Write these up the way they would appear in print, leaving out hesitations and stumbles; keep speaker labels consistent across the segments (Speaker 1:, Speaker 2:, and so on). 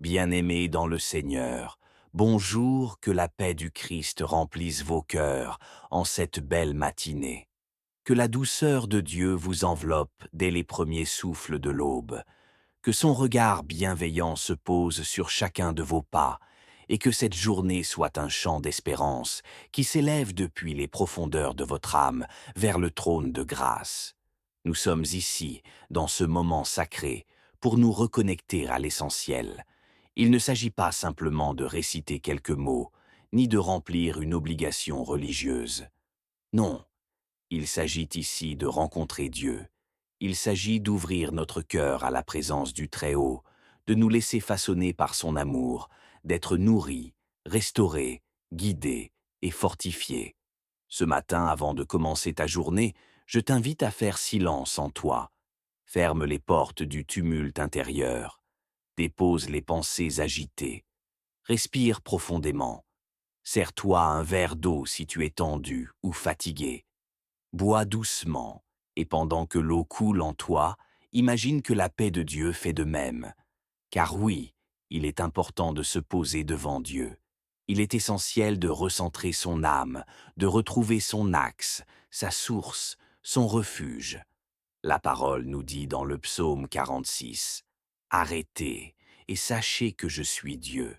Speaker 1: Bien-aimés dans le Seigneur, bonjour, que la paix du Christ remplisse vos cœurs en cette belle matinée. Que la douceur de Dieu vous enveloppe dès les premiers souffles de l'aube. Que son regard bienveillant se pose sur chacun de vos pas, et que cette journée soit un chant d'espérance qui s'élève depuis les profondeurs de votre âme vers le trône de grâce. Nous sommes ici, dans ce moment sacré, pour nous reconnecter à l'essentiel. Il ne s'agit pas simplement de réciter quelques mots, ni de remplir une obligation religieuse. Non, il s'agit ici de rencontrer Dieu. Il s'agit d'ouvrir notre cœur à la présence du Très-Haut, de nous laisser façonner par son amour, d'être nourris, restaurés, guidés et fortifiés. Ce matin, avant de commencer ta journée, je t'invite à faire silence en toi. Ferme les portes du tumulte intérieur. Dépose les pensées agitées. Respire profondément. Serre-toi un verre d'eau si tu es tendu ou fatigué. Bois doucement, et pendant que l'eau coule en toi, imagine que la paix de Dieu fait de même. Car oui, il est important de se poser devant Dieu. Il est essentiel de recentrer son âme, de retrouver son axe, sa source, son refuge. La parole nous dit dans le psaume 46, « Arrêtez et sachez que je suis Dieu ».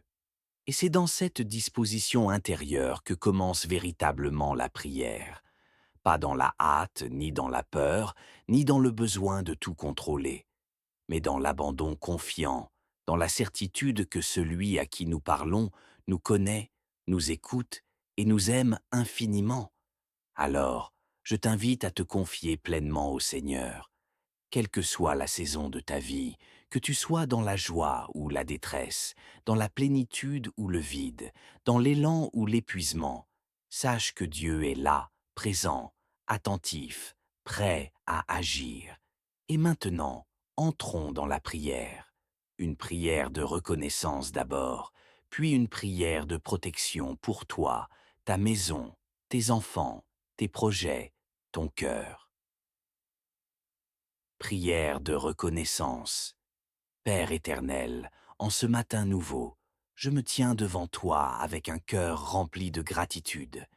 Speaker 1: Et c'est dans cette disposition intérieure que commence véritablement la prière. Pas dans la hâte, ni dans la peur, ni dans le besoin de tout contrôler, mais dans l'abandon confiant, dans la certitude que celui à qui nous parlons nous connaît, nous écoute et nous aime infiniment. Alors, je t'invite à te confier pleinement au Seigneur. Quelle que soit la saison de ta vie, que tu sois dans la joie ou la détresse, dans la plénitude ou le vide, dans l'élan ou l'épuisement, sache que Dieu est là, présent, attentif, prêt à agir. Et maintenant, entrons dans la prière. Une prière de reconnaissance d'abord, puis une prière de protection pour toi, ta maison, tes enfants, tes projets, ton cœur. Prière de reconnaissance. Père éternel, en ce matin nouveau, je me tiens devant toi avec un cœur rempli de gratitude.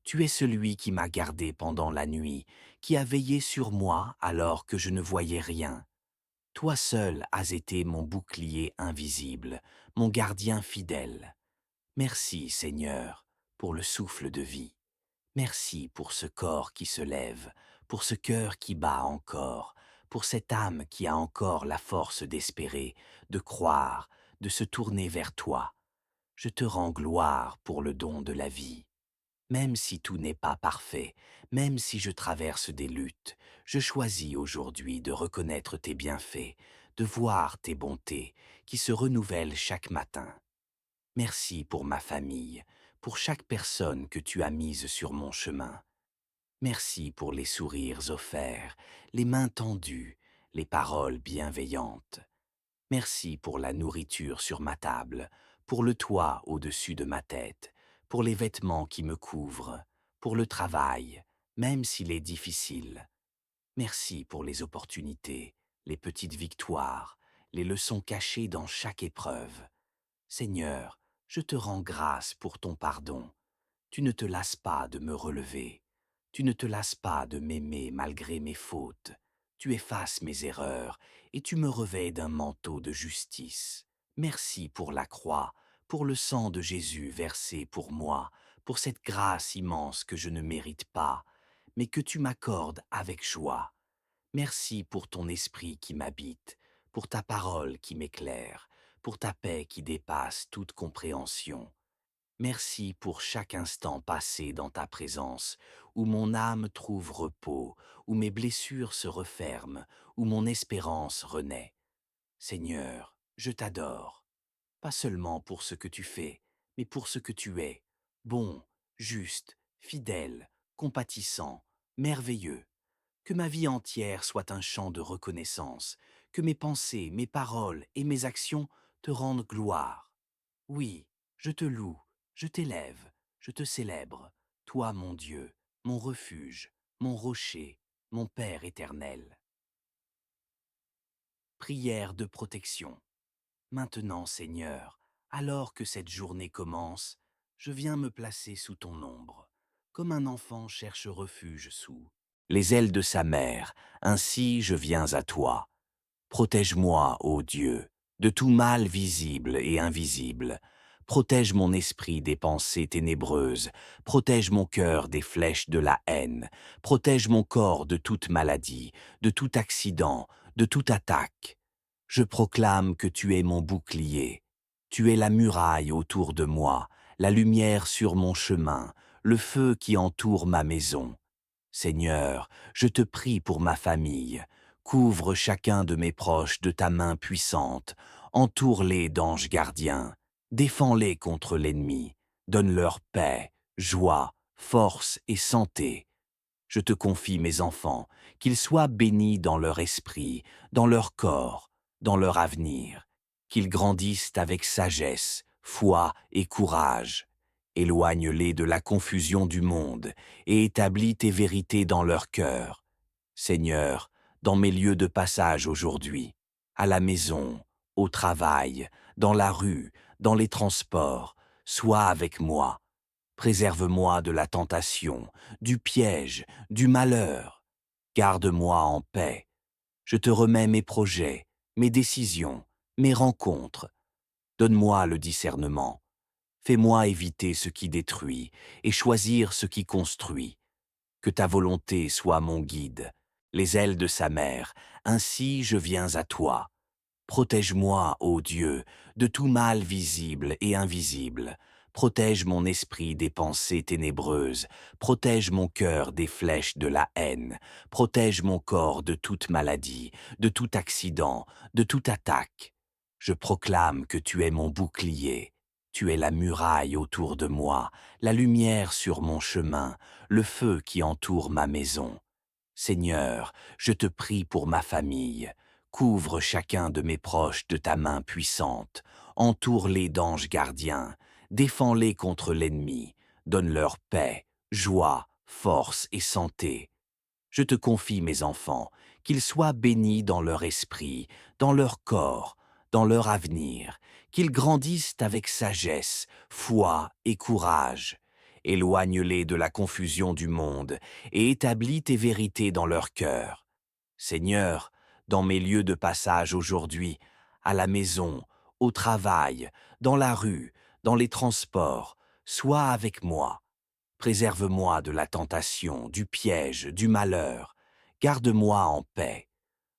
Speaker 1: Tu es celui qui m'a gardé pendant la nuit, qui a veillé sur moi alors que je ne voyais rien. Toi seul as été mon bouclier invisible, mon gardien fidèle. Merci, Seigneur, pour le souffle de vie. Merci pour ce corps qui se lève, pour ce cœur qui bat encore, pour cette âme qui a encore la force d'espérer, de croire, de se tourner vers toi. Je te rends gloire pour le don de la vie. Même si tout n'est pas parfait, même si je traverse des luttes, je choisis aujourd'hui de reconnaître tes bienfaits, de voir tes bontés qui se renouvellent chaque matin. Merci pour ma famille, pour chaque personne que tu as mise sur mon chemin. Merci pour les sourires offerts, les mains tendues, les paroles bienveillantes. Merci pour la nourriture sur ma table, pour le toit au-dessus de ma tête, pour les vêtements qui me couvrent, pour le travail, même s'il est difficile. Merci pour les opportunités, les petites victoires, les leçons cachées dans chaque épreuve. Seigneur, je te rends grâce pour ton pardon. Tu ne te lasses pas de me relever. Tu ne te lasses pas de m'aimer malgré mes fautes. Tu effaces mes erreurs et tu me revêts d'un manteau de justice. Merci pour la croix, pour le sang de Jésus versé pour moi, pour cette grâce immense que je ne mérite pas, mais que tu m'accordes avec joie. Merci pour ton esprit qui m'habite, pour ta parole qui m'éclaire, pour ta paix qui dépasse toute compréhension. Merci pour chaque instant passé dans ta présence, où mon âme trouve repos, où mes blessures se referment, où mon espérance renaît. Seigneur, je t'adore, pas seulement pour ce que tu fais, mais pour ce que tu es, bon, juste, fidèle, compatissant, merveilleux. Que ma vie entière soit un chant de reconnaissance, que mes pensées, mes paroles et mes actions te rendent gloire. Oui, je te loue, je t'élève, je te célèbre, toi mon Dieu, mon refuge, mon rocher, mon Père éternel. Prière de protection. Maintenant, Seigneur, alors que cette journée commence, je viens me placer sous ton ombre, comme un enfant cherche refuge sous les ailes de sa mère, ainsi je viens à toi. Protège-moi, ô Dieu, de tout mal visible et invisible. Protège mon esprit des pensées ténébreuses, protège mon cœur des flèches de la haine, protège mon corps de toute maladie, de tout accident, de toute attaque. Je proclame que tu es mon bouclier. Tu es la muraille autour de moi, la lumière sur mon chemin, le feu qui entoure ma maison. Seigneur, je te prie pour ma famille. Couvre chacun de mes proches de ta main puissante. Entoure-les d'anges gardiens. Défends-les contre l'ennemi. Donne-leur paix, joie, force et santé. Je te confie mes enfants, qu'ils soient bénis dans leur esprit, dans leur corps, dans leur avenir, qu'ils grandissent avec sagesse, foi et courage. Éloigne-les de la confusion du monde et établis tes vérités dans leur cœur. Seigneur, dans mes lieux de passage aujourd'hui, à la maison, au travail, dans la rue, dans les transports, sois avec moi. Préserve-moi de la tentation, du piège, du malheur. Garde-moi en paix. Je te remets mes projets, mes décisions, mes rencontres. Donne-moi le discernement. Fais-moi éviter ce qui détruit et choisir ce qui construit. Que ta volonté soit mon guide, les ailes de sa mère, ainsi je viens à toi. Protège-moi, ô Dieu, de tout mal visible et invisible. Protège mon esprit des pensées ténébreuses. Protège mon cœur des flèches de la haine. Protège mon corps de toute maladie, de tout accident, de toute attaque. Je proclame que tu es mon bouclier. Tu es la muraille autour de moi, la lumière sur mon chemin, le feu qui entoure ma maison. Seigneur, je te prie pour ma famille. Couvre chacun de mes proches de ta main puissante. Entoure-les d'anges gardiens. Défends-les contre l'ennemi. Donne-leur paix, joie, force et santé. Je te confie mes enfants, qu'ils soient bénis dans leur esprit, dans leur corps, dans leur avenir, qu'ils grandissent avec sagesse, foi et courage. Éloigne-les de la confusion du monde et établis tes vérités dans leur cœur. Seigneur, dans mes lieux de passage aujourd'hui, à la maison, au travail, dans la rue, dans les transports, sois avec moi. Préserve-moi de la tentation, du piège, du malheur. Garde-moi en paix.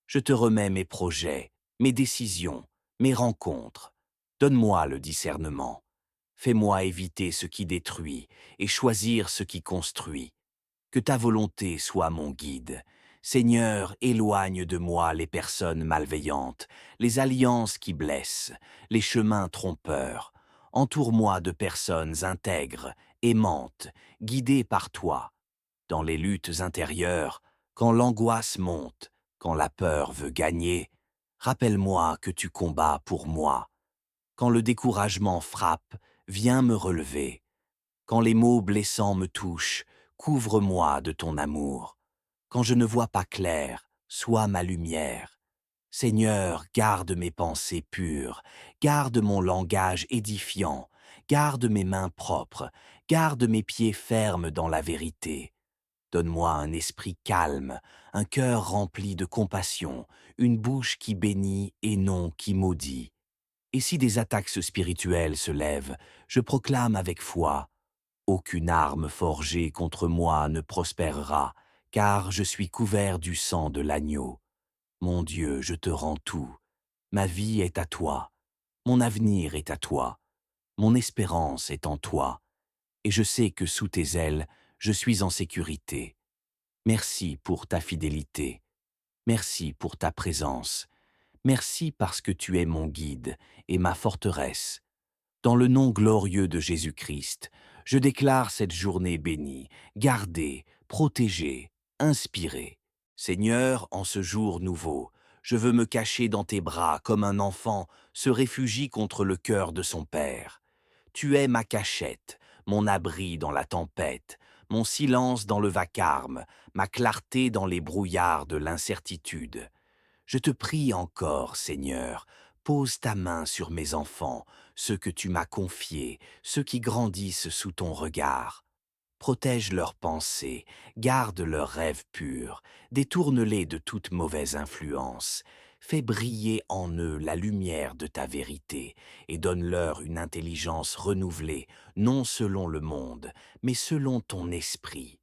Speaker 1: Je te remets mes projets, mes décisions, mes rencontres. Donne-moi le discernement. Fais-moi éviter ce qui détruit et choisir ce qui construit. Que ta volonté soit mon guide. Seigneur, éloigne de moi les personnes malveillantes, les alliances qui blessent, les chemins trompeurs. Entoure-moi de personnes intègres, aimantes, guidées par toi. Dans les luttes intérieures, quand l'angoisse monte, quand la peur veut gagner, rappelle-moi que tu combats pour moi. Quand le découragement frappe, viens me relever. Quand les mots blessants me touchent, couvre-moi de ton amour. Quand je ne vois pas clair, sois ma lumière. Seigneur, garde mes pensées pures, garde mon langage édifiant, garde mes mains propres, garde mes pieds fermes dans la vérité. Donne-moi un esprit calme, un cœur rempli de compassion, une bouche qui bénit et non qui maudit. Et si des attaques spirituelles se lèvent, je proclame avec foi: aucune arme forgée contre moi ne prospérera, car je suis couvert du sang de l'agneau. Mon Dieu, je te rends tout. Ma vie est à toi. Mon avenir est à toi. Mon espérance est en toi. Et je sais que sous tes ailes, je suis en sécurité. Merci pour ta fidélité. Merci pour ta présence. Merci parce que tu es mon guide et ma forteresse. Dans le nom glorieux de Jésus-Christ, je déclare cette journée bénie, gardée, protégée, inspirée. Seigneur, en ce jour nouveau, je veux me cacher dans tes bras comme un enfant se réfugie contre le cœur de son père. Tu es ma cachette, mon abri dans la tempête, mon silence dans le vacarme, ma clarté dans les brouillards de l'incertitude. Je te prie encore, Seigneur, Pose ta main sur mes enfants, ceux que tu m'as confiés, ceux qui grandissent sous ton regard. Protège leurs pensées, garde leurs rêves purs, détourne-les de toute mauvaise influence. Fais briller en eux la lumière de ta vérité et donne-leur une intelligence renouvelée, non selon le monde, mais selon ton esprit.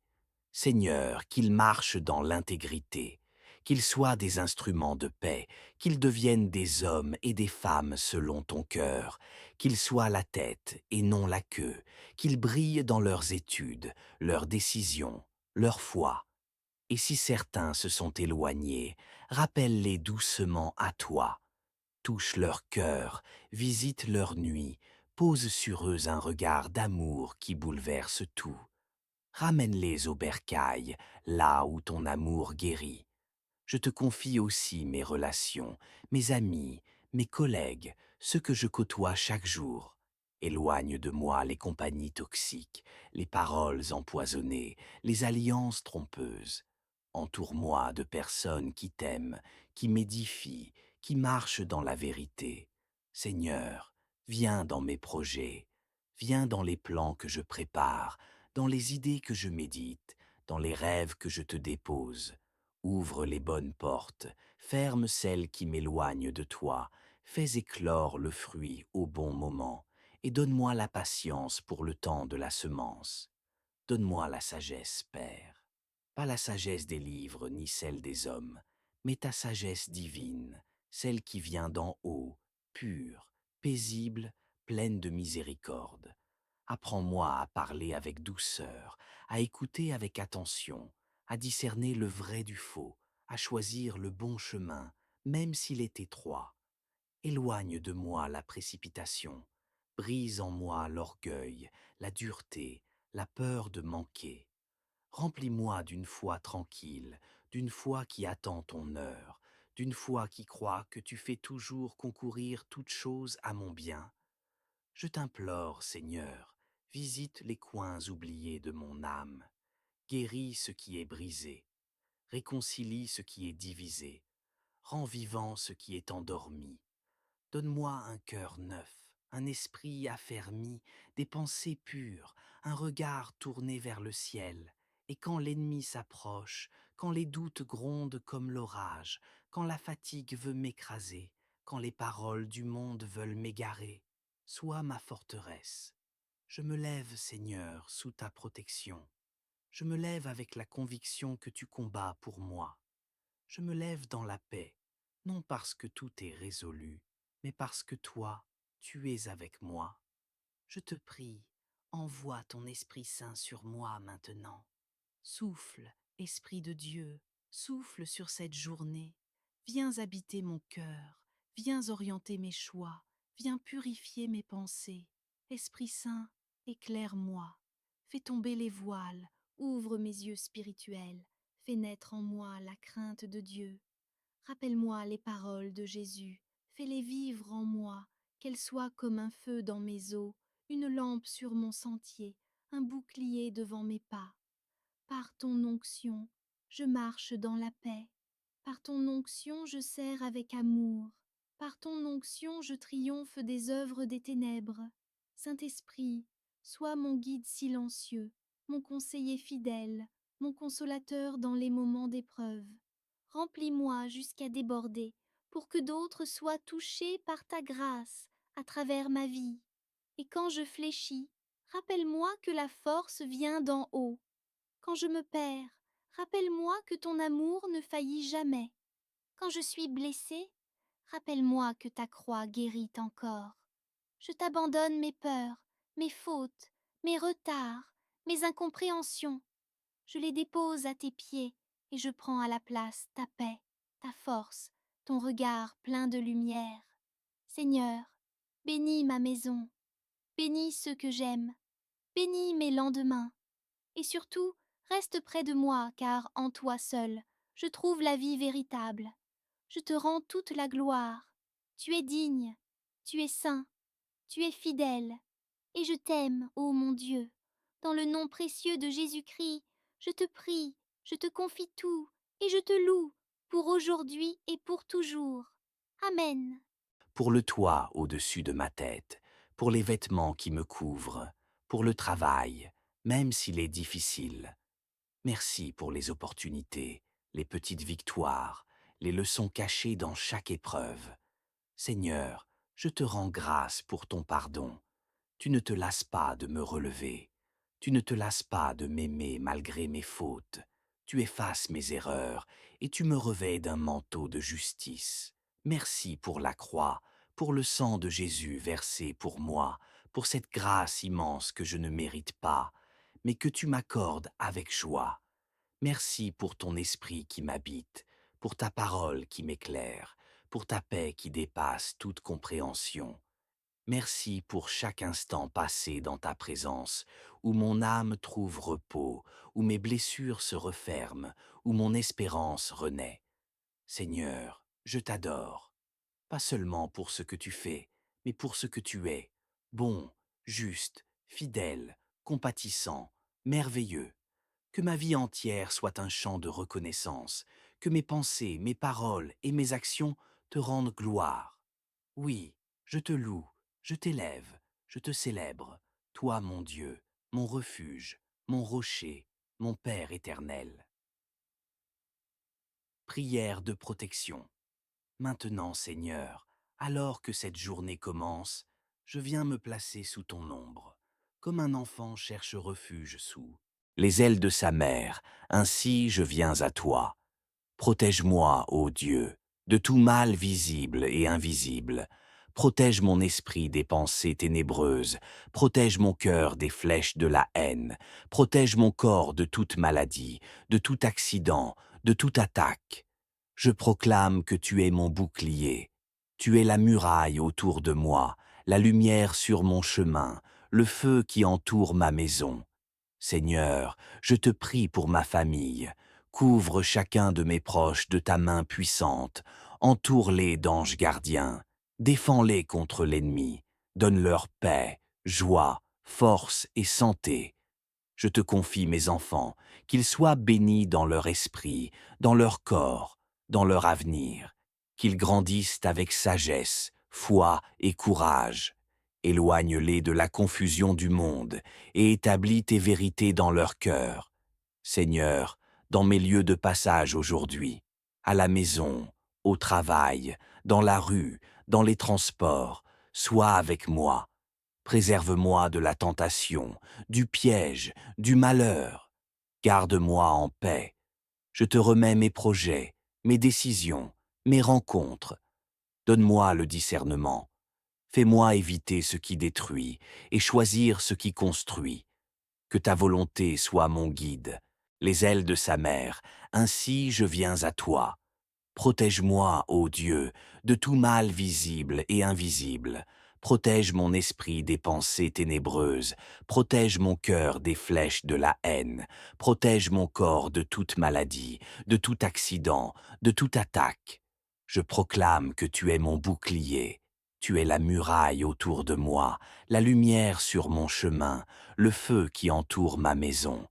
Speaker 1: Seigneur, qu'ils marchent dans l'intégrité, qu'ils soient des instruments de paix, qu'ils deviennent des hommes et des femmes selon ton cœur, qu'ils soient la tête et non la queue, qu'ils brillent dans leurs études, leurs décisions, leur foi. Et si certains se sont éloignés, rappelle-les doucement à toi. Touche leur cœur, visite leur nuit, pose sur eux un regard d'amour qui bouleverse tout. Ramène-les au bercail, là où ton amour guérit. Je te confie aussi mes relations, mes amis, mes collègues, ceux que je côtoie chaque jour. Éloigne de moi les compagnies toxiques, les paroles empoisonnées, les alliances trompeuses. Entoure-moi de personnes qui t'aiment, qui m'édifient, qui marchent dans la vérité. Seigneur, viens dans mes projets, viens dans les plans que je prépare, dans les idées que je médite, dans les rêves que je te dépose. Ouvre les bonnes portes, ferme celles qui m'éloignent de toi, fais éclore le fruit au bon moment, et donne-moi la patience pour le temps de la semence. Donne-moi la sagesse, Père, pas la sagesse des livres ni celle des hommes, mais ta sagesse divine, celle qui vient d'en haut, pure, paisible, pleine de miséricorde. Apprends-moi à parler avec douceur, à écouter avec attention, à discerner le vrai du faux, à choisir le bon chemin, même s'il est étroit. Éloigne de moi la précipitation, brise en moi l'orgueil, la dureté, la peur de manquer. Remplis-moi d'une foi tranquille, d'une foi qui attend ton heure, d'une foi qui croit que tu fais toujours concourir toutes choses à mon bien. Je t'implore, Seigneur, visite les coins oubliés de mon âme, guéris ce qui est brisé, réconcilie ce qui est divisé, rends vivant ce qui est endormi. Donne-moi un cœur neuf, un esprit affermi, des pensées pures, un regard tourné vers le ciel. Et quand l'ennemi s'approche, quand les doutes grondent comme l'orage, quand la fatigue veut m'écraser, quand les paroles du monde veulent m'égarer, sois ma forteresse. Je me lève, Seigneur, sous ta protection. Je me lève avec la conviction que tu combats pour moi. Je me lève dans la paix, non parce que tout est résolu, mais parce que toi, tu es avec moi. Je te prie, envoie ton Esprit Saint sur moi maintenant. Souffle, Esprit de Dieu, souffle sur cette journée. Viens habiter mon cœur, viens orienter mes choix, viens purifier mes pensées. Esprit Saint, éclaire-moi. Fais tomber les voiles, ouvre mes yeux spirituels, fais naître en moi la crainte de Dieu. Rappelle-moi les paroles de Jésus, fais-les vivre en moi, qu'elles soient comme un feu dans mes os, une lampe sur mon sentier, un bouclier devant mes pas. Par ton onction, je marche dans la paix. Par ton onction, je sers avec amour. Par ton onction, je triomphe des œuvres des ténèbres. Saint-Esprit, sois mon guide silencieux, mon conseiller fidèle, mon consolateur dans les moments d'épreuve. Remplis-moi jusqu'à déborder, pour que d'autres soient touchés par ta grâce à travers ma vie. Et quand je fléchis, rappelle-moi que la force vient d'en haut. Quand je me perds, rappelle-moi que ton amour ne faillit jamais. Quand je suis blessée, rappelle-moi que ta croix guérit encore. Je t'abandonne mes peurs, mes fautes, mes retards, mes incompréhensions. Je les dépose à tes pieds et je prends à la place ta paix, ta force, ton regard plein de lumière. Seigneur, bénis ma maison, bénis ceux que j'aime, bénis mes lendemains. Et surtout, reste près de moi, car en toi seul, je trouve la vie véritable. Je te rends toute la gloire. Tu es digne, tu es saint, tu es fidèle. Et je t'aime, ô mon Dieu. Dans le nom précieux de Jésus-Christ, je te prie, je te confie tout, et je te loue, pour aujourd'hui et pour toujours. Amen. pour le toit au-dessus de ma tête, pour les vêtements qui me couvrent, pour le travail, même s'il est difficile. Merci pour les opportunités, les petites victoires, les leçons cachées dans chaque épreuve. Seigneur, je te rends grâce pour ton pardon. Tu ne te lasses pas de me relever. Tu ne te lasses pas de m'aimer malgré mes fautes. Tu effaces mes erreurs et tu me revêts d'un manteau de justice. Merci pour la croix, pour le sang de Jésus versé pour moi, pour cette grâce immense que je ne mérite pas, mais que tu m'accordes avec joie. Merci pour ton esprit qui m'habite, pour ta parole qui m'éclaire, pour ta paix qui dépasse toute compréhension. Merci pour chaque instant passé dans ta présence, où mon âme trouve repos, où mes blessures se referment, où mon espérance renaît. Seigneur, je t'adore, pas seulement pour ce que tu fais, mais pour ce que tu es, bon, juste, fidèle, compatissant, merveilleux. Que ma vie entière soit un chant de reconnaissance, que mes pensées, mes paroles et mes actions te rendent gloire. Oui, je te loue, je t'élève, je te célèbre, toi mon Dieu, mon refuge, mon rocher, mon Père éternel. Prière de protection. Maintenant, Seigneur, alors que cette journée commence, je viens me placer sous ton ombre, comme un enfant cherche refuge sous les ailes de sa mère, ainsi je viens à toi. Protège-moi, ô Dieu, de tout mal visible et invisible. Protège mon esprit des pensées ténébreuses. Protège mon cœur des flèches de la haine. Protège mon corps de toute maladie, de tout accident, de toute attaque. Je proclame que tu es mon bouclier. Tu es la muraille autour de moi, la lumière sur mon chemin, le feu qui entoure ma maison. Seigneur, je te prie pour ma famille. Couvre chacun de mes proches de ta main puissante. Entoure-les d'anges gardiens. Défends-les contre l'ennemi. Donne-leur paix, joie, force et santé. Je te confie mes enfants, qu'ils soient bénis dans leur esprit, dans leur corps, dans leur avenir, qu'ils grandissent avec sagesse, foi et courage. Éloigne-les de la confusion du monde et établis tes vérités dans leur cœur. Seigneur, dans mes lieux de passage aujourd'hui, à la maison, au travail, dans la rue, dans les transports, sois avec moi. Préserve-moi de la tentation, du piège, du malheur. Garde-moi en paix. Je te remets mes projets, mes décisions, mes rencontres. Donne-moi le discernement. Fais-moi éviter ce qui détruit et choisir ce qui construit. Que ta volonté soit mon guide, les ailes de sa mère, ainsi je viens à toi. Protège-moi, ô Dieu, de tout mal visible et invisible. Protège mon esprit des pensées ténébreuses. Protège mon cœur des flèches de la haine. Protège mon corps de toute maladie, de tout accident, de toute attaque. Je proclame que tu es mon bouclier. Tu es la muraille autour de moi, la lumière sur mon chemin, le feu qui entoure ma maison.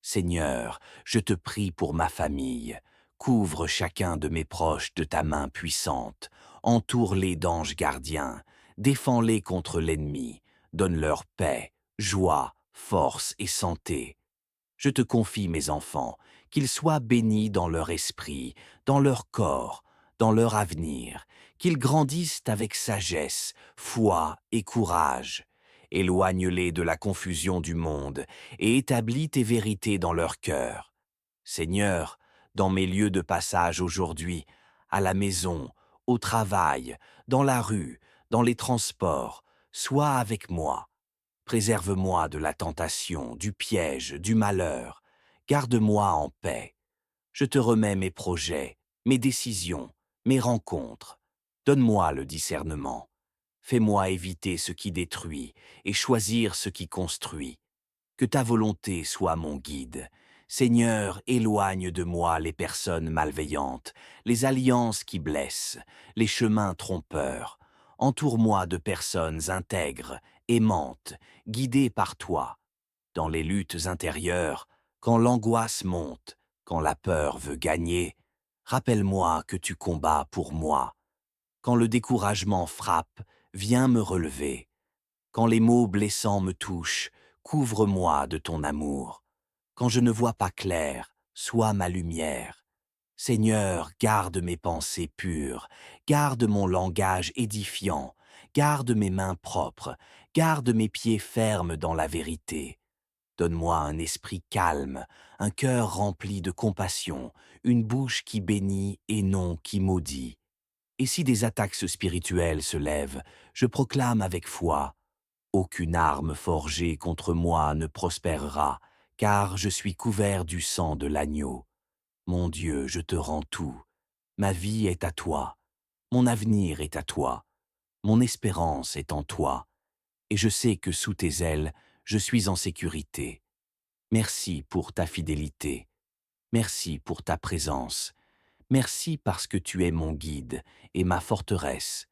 Speaker 1: Seigneur, je te prie pour ma famille. Couvre chacun de mes proches de ta main puissante. Entoure-les d'anges gardiens. Défends-les contre l'ennemi. Donne-leur paix, joie, force et santé. Je te confie mes enfants, qu'ils soient bénis dans leur esprit, dans leur corps, dans leur avenir, qu'ils grandissent avec sagesse, foi et courage. Éloigne-les de la confusion du monde et établis tes vérités dans leur cœur. Seigneur, dans mes lieux de passage aujourd'hui, à la maison, au travail, dans la rue, dans les transports, sois avec moi. Préserve-moi de la tentation, du piège, du malheur. Garde-moi en paix. Je te remets mes projets, mes décisions, mes rencontres. Donne-moi le discernement. Fais-moi éviter ce qui détruit et choisir ce qui construit. Que ta volonté soit mon guide. Seigneur, éloigne de moi les personnes malveillantes, les alliances qui blessent, les chemins trompeurs. Entoure-moi de personnes intègres, aimantes, guidées par toi. Dans les luttes intérieures, quand l'angoisse monte, quand la peur veut gagner, rappelle-moi que tu combats pour moi. Quand le découragement frappe, viens me relever. Quand les mots blessants me touchent, couvre-moi de ton amour. Quand je ne vois pas clair, sois ma lumière. Seigneur, garde mes pensées pures, garde mon langage édifiant, garde mes mains propres, garde mes pieds fermes dans la vérité. Donne-moi un esprit calme, un cœur rempli de compassion, une bouche qui bénit et non qui maudit. Et si des attaques spirituelles se lèvent, je proclame avec foi, aucune arme forgée contre moi ne prospérera, car je suis couvert du sang de l'agneau. Mon Dieu, je te rends tout. Ma vie est à toi. Mon avenir est à toi. Mon espérance est en toi. Et je sais que sous tes ailes, je suis en sécurité. Merci pour ta fidélité. Merci pour ta présence. Merci parce que tu es mon guide et ma forteresse.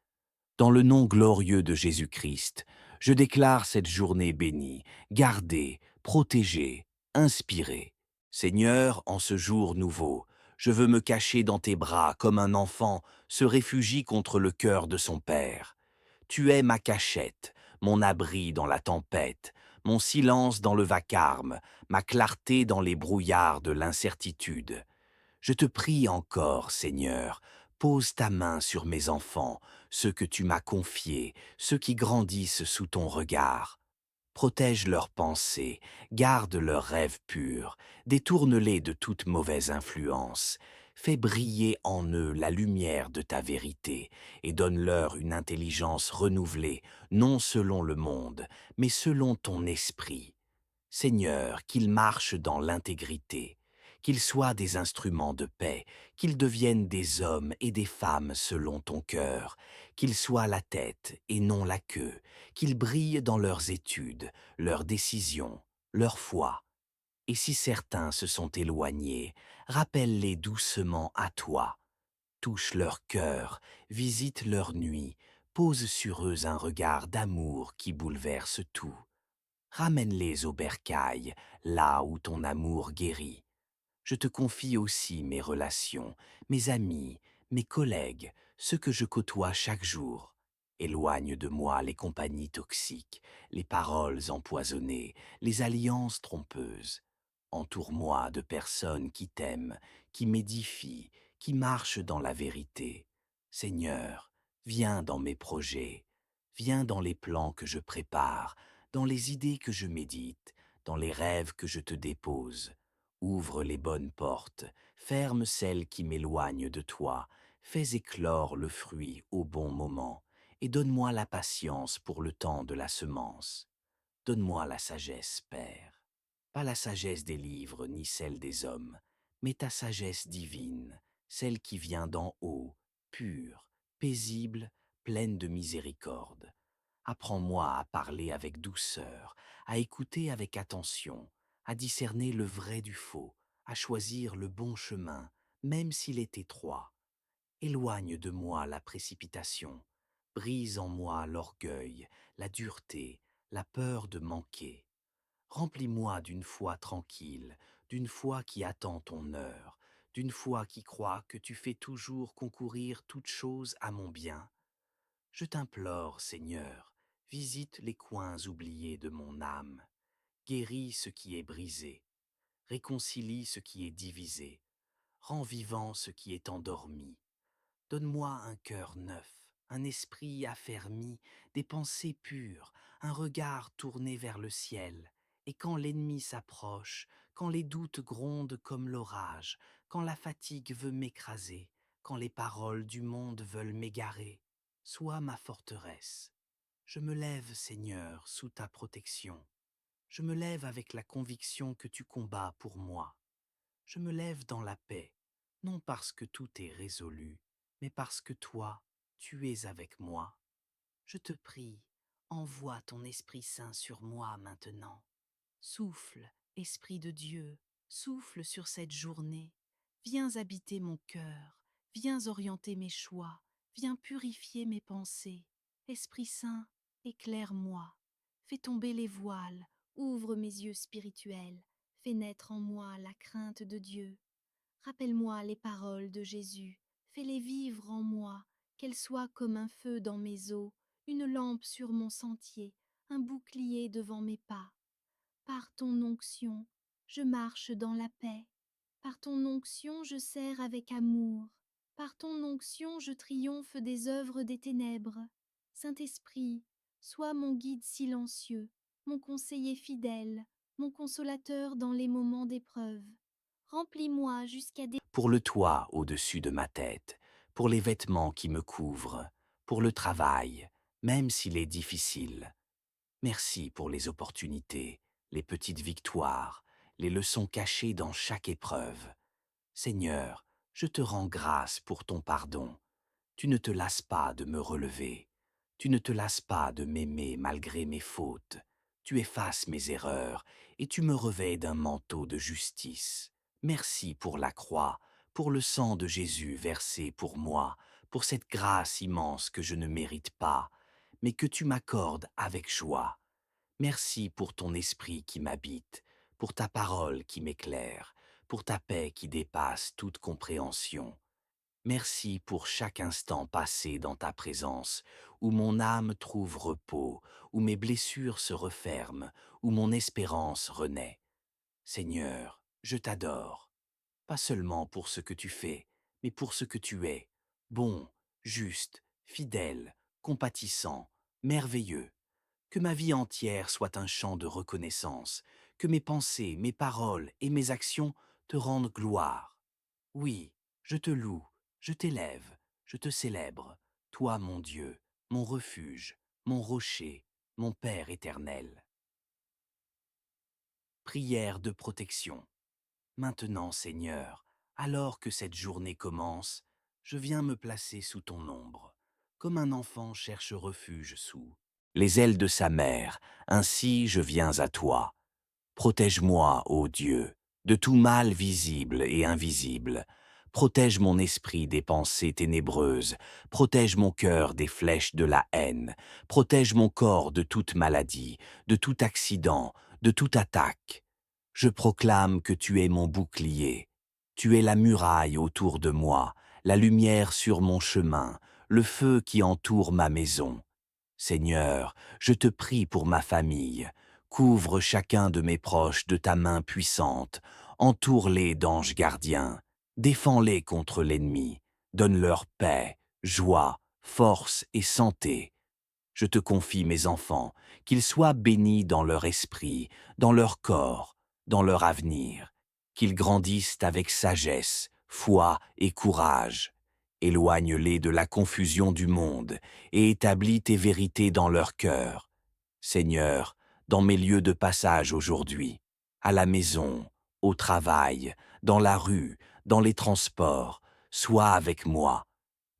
Speaker 1: Dans le nom glorieux de Jésus-Christ, je déclare cette journée bénie, gardée, protégée, inspirée. Seigneur, en ce jour nouveau, je veux me cacher dans tes bras comme un enfant se réfugie contre le cœur de son père. Tu es ma cachette, mon abri dans la tempête, mon silence dans le vacarme, ma clarté dans les brouillards de l'incertitude. Je te prie encore, Seigneur, pose ta main sur mes enfants, ceux que tu m'as confiés, ceux qui grandissent sous ton regard. Protège leurs pensées, garde leurs rêves purs, détourne-les de toute mauvaise influence. Fais briller en eux la lumière de ta vérité et donne-leur une intelligence renouvelée, non selon le monde, mais selon ton esprit. Seigneur, qu'ils marchent dans l'intégrité, qu'ils soient des instruments de paix, qu'ils deviennent des hommes et des femmes selon ton cœur, qu'ils soient la tête et non la queue, qu'ils brillent dans leurs études, leurs décisions, leur foi. Et si certains se sont éloignés, rappelle-les doucement à toi. Touche leur cœur, visite leur nuit, pose sur eux un regard d'amour qui bouleverse tout. Ramène-les au bercail, là où ton amour guérit. Je te confie aussi mes relations, mes amis, mes collègues, ceux que je côtoie chaque jour. Éloigne de moi les compagnies toxiques, les paroles empoisonnées, les alliances trompeuses. Entoure-moi de personnes qui t'aiment, qui m'édifient, qui marchent dans la vérité. Seigneur, viens dans mes projets, viens dans les plans que je prépare, dans les idées que je médite, dans les rêves que je te dépose. Ouvre les bonnes portes, ferme celles qui m'éloignent de toi, fais éclore le fruit au bon moment, et donne-moi la patience pour le temps de la semence. Donne-moi la sagesse, Père, pas la sagesse des livres ni celle des hommes, mais ta sagesse divine, celle qui vient d'en haut, pure, paisible, pleine de miséricorde. Apprends-moi à parler avec douceur, à écouter avec attention, à discerner le vrai du faux, à choisir le bon chemin, même s'il est étroit. Éloigne de moi la précipitation, brise en moi l'orgueil, la dureté, la peur de manquer. Remplis-moi d'une foi tranquille, d'une foi qui attend ton heure, d'une foi qui croit que tu fais toujours concourir toutes choses à mon bien. Je t'implore, Seigneur, visite les coins oubliés de mon âme, guéris ce qui est brisé, réconcilie ce qui est divisé, rends vivant ce qui est endormi. Donne-moi un cœur neuf, un esprit affermi, des pensées pures, un regard tourné vers le ciel. Et quand l'ennemi s'approche, quand les doutes grondent comme l'orage, quand la fatigue veut m'écraser, quand les paroles du monde veulent m'égarer, sois ma forteresse. Je me lève, Seigneur, sous ta protection. Je me lève avec la conviction que tu combats pour moi. Je me lève dans la paix, non parce que tout est résolu, mais parce que toi, tu es avec moi. Je te prie, envoie ton Esprit Saint sur moi maintenant. Souffle, Esprit de Dieu, souffle sur cette journée. Viens habiter mon cœur, viens orienter mes choix, viens purifier mes pensées. Esprit Saint, éclaire-moi, fais tomber les voiles, ouvre mes yeux spirituels, fais naître en moi la crainte de Dieu. Rappelle-moi les paroles de Jésus, fais-les vivre en moi,
Speaker 2: qu'elle soit comme un feu dans mes os, une lampe sur mon sentier, un bouclier devant mes pas. Par ton onction, je marche dans la paix. Par ton onction, je sers avec amour. Par ton onction, je triomphe des œuvres des ténèbres. Saint-Esprit, sois mon guide silencieux, mon conseiller fidèle, mon consolateur dans les moments d'épreuve. Remplis-moi jusqu'à des...
Speaker 1: Pour le toit au-dessus de ma tête, pour les vêtements qui me couvrent, pour le travail, même s'il est difficile. Merci pour les opportunités, les petites victoires, les leçons cachées dans chaque épreuve. Seigneur, je te rends grâce pour ton pardon. Tu ne te lasses pas de me relever. Tu ne te lasses pas de m'aimer malgré mes fautes. Tu effaces mes erreurs et tu me revêts d'un manteau de justice. Merci pour la croix, pour le sang de Jésus versé pour moi, pour cette grâce immense que je ne mérite pas, mais que tu m'accordes avec joie. Merci pour ton esprit qui m'habite, pour ta parole qui m'éclaire, pour ta paix qui dépasse toute compréhension. Merci pour chaque instant passé dans ta présence, où mon âme trouve repos, où mes blessures se referment, où mon espérance renaît. Seigneur, je t'adore, pas seulement pour ce que tu fais, mais pour ce que tu es, bon, juste, fidèle, compatissant, merveilleux. Que ma vie entière soit un chant de reconnaissance, que mes pensées, mes paroles et mes actions te rendent gloire. Oui, je te loue, je t'élève, je te célèbre, toi mon Dieu, mon refuge, mon rocher, mon Père éternel. Prière de protection. Maintenant, Seigneur, alors que cette journée commence, je viens me placer sous ton ombre, comme un enfant cherche refuge sous les ailes de sa mère, ainsi je viens à toi. Protège-moi, ô Dieu, de tout mal visible et invisible. Protège mon esprit des pensées ténébreuses. Protège mon cœur des flèches de la haine. Protège mon corps de toute maladie, de tout accident, de toute attaque. Je proclame que tu es mon bouclier. Tu es la muraille autour de moi, la lumière sur mon chemin, le feu qui entoure ma maison. Seigneur, je te prie pour ma famille. Couvre chacun de mes proches de ta main puissante. Entoure-les d'anges gardiens. Défends-les contre l'ennemi. Donne-leur paix, joie, force et santé. Je te confie mes enfants, qu'ils soient bénis dans leur esprit, dans leur corps, dans leur avenir, qu'ils grandissent avec sagesse, foi et courage. Éloigne-les de la confusion du monde et établis tes vérités dans leur cœur. Seigneur, dans mes lieux de passage aujourd'hui, à la maison, au travail, dans la rue, dans les transports, sois avec moi.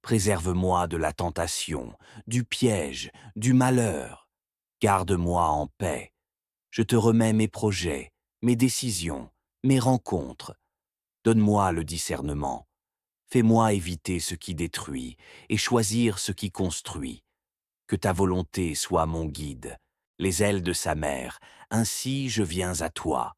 Speaker 1: Préserve-moi de la tentation, du piège, du malheur. Garde-moi en paix. Je te remets mes projets, mes décisions, mes rencontres. Donne-moi le discernement. Fais-moi éviter ce qui détruit et choisir ce qui construit. Que ta volonté soit mon guide, les ailes de sa mère, ainsi je viens à toi.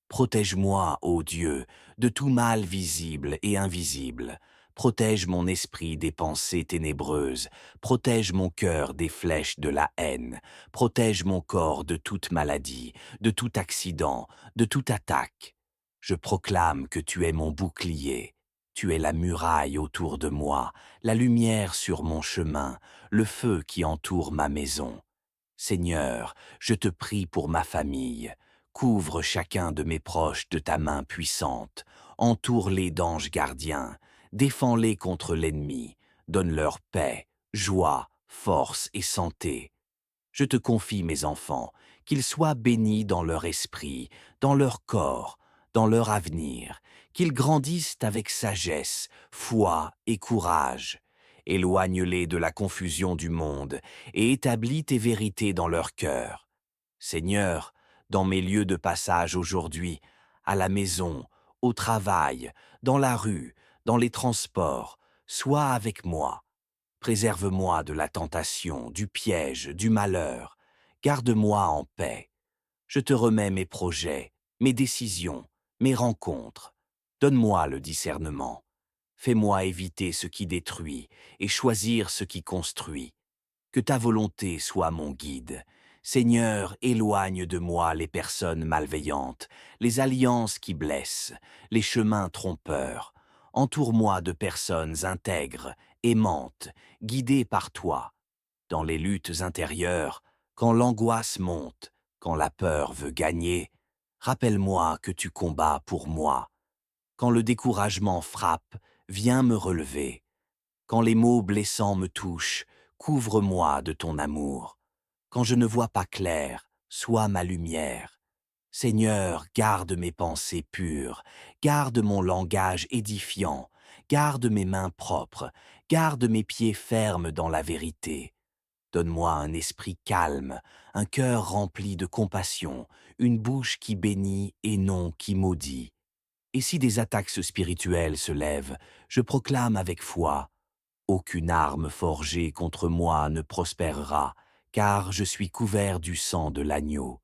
Speaker 1: Protège-moi, ô Dieu, de tout mal visible et invisible. Protège mon esprit des pensées ténébreuses. Protège mon cœur des flèches de la haine. Protège mon corps de toute maladie, de tout accident, de toute attaque. Je proclame que tu es mon bouclier. Tu es la muraille autour de moi, la lumière sur mon chemin, le feu qui entoure ma maison. Seigneur, je te prie pour ma famille. Couvre chacun de mes proches de ta main puissante. Entoure-les d'anges gardiens. Défends-les contre l'ennemi. Donne-leur paix, joie, force et santé. Je te confie mes enfants, qu'ils soient bénis dans leur esprit, dans leur corps, dans leur avenir, qu'ils grandissent avec sagesse, foi et courage. Éloigne-les de la confusion du monde et établis tes vérités dans leur cœur. Seigneur, dans mes lieux de passage aujourd'hui, à la maison, au travail, dans la rue, dans les transports, sois avec moi. Préserve-moi de la tentation, du piège, du malheur. Garde-moi en paix. Je te remets mes projets, mes décisions, mes rencontres. Donne-moi le discernement. Fais-moi éviter ce qui détruit et choisir ce qui construit. Que ta volonté soit mon guide. Seigneur, éloigne de moi les personnes malveillantes, les alliances qui blessent, les chemins trompeurs. Entoure-moi de personnes intègres, aimantes, guidées par toi. Dans les luttes intérieures, quand l'angoisse monte, quand la peur veut gagner, rappelle-moi que tu combats pour moi. Quand le découragement frappe, viens me relever. Quand les mots blessants me touchent, couvre-moi de ton amour. Quand je ne vois pas clair, sois ma lumière. Seigneur, garde mes pensées pures, garde mon langage édifiant, garde mes mains propres, garde mes pieds fermes dans la vérité. Donne-moi un esprit calme, un cœur rempli de compassion, une bouche qui bénit et non qui maudit. Et si des attaques spirituelles se lèvent, je proclame avec foi: aucune arme forgée contre moi ne prospérera, car je suis couvert du sang de l'agneau.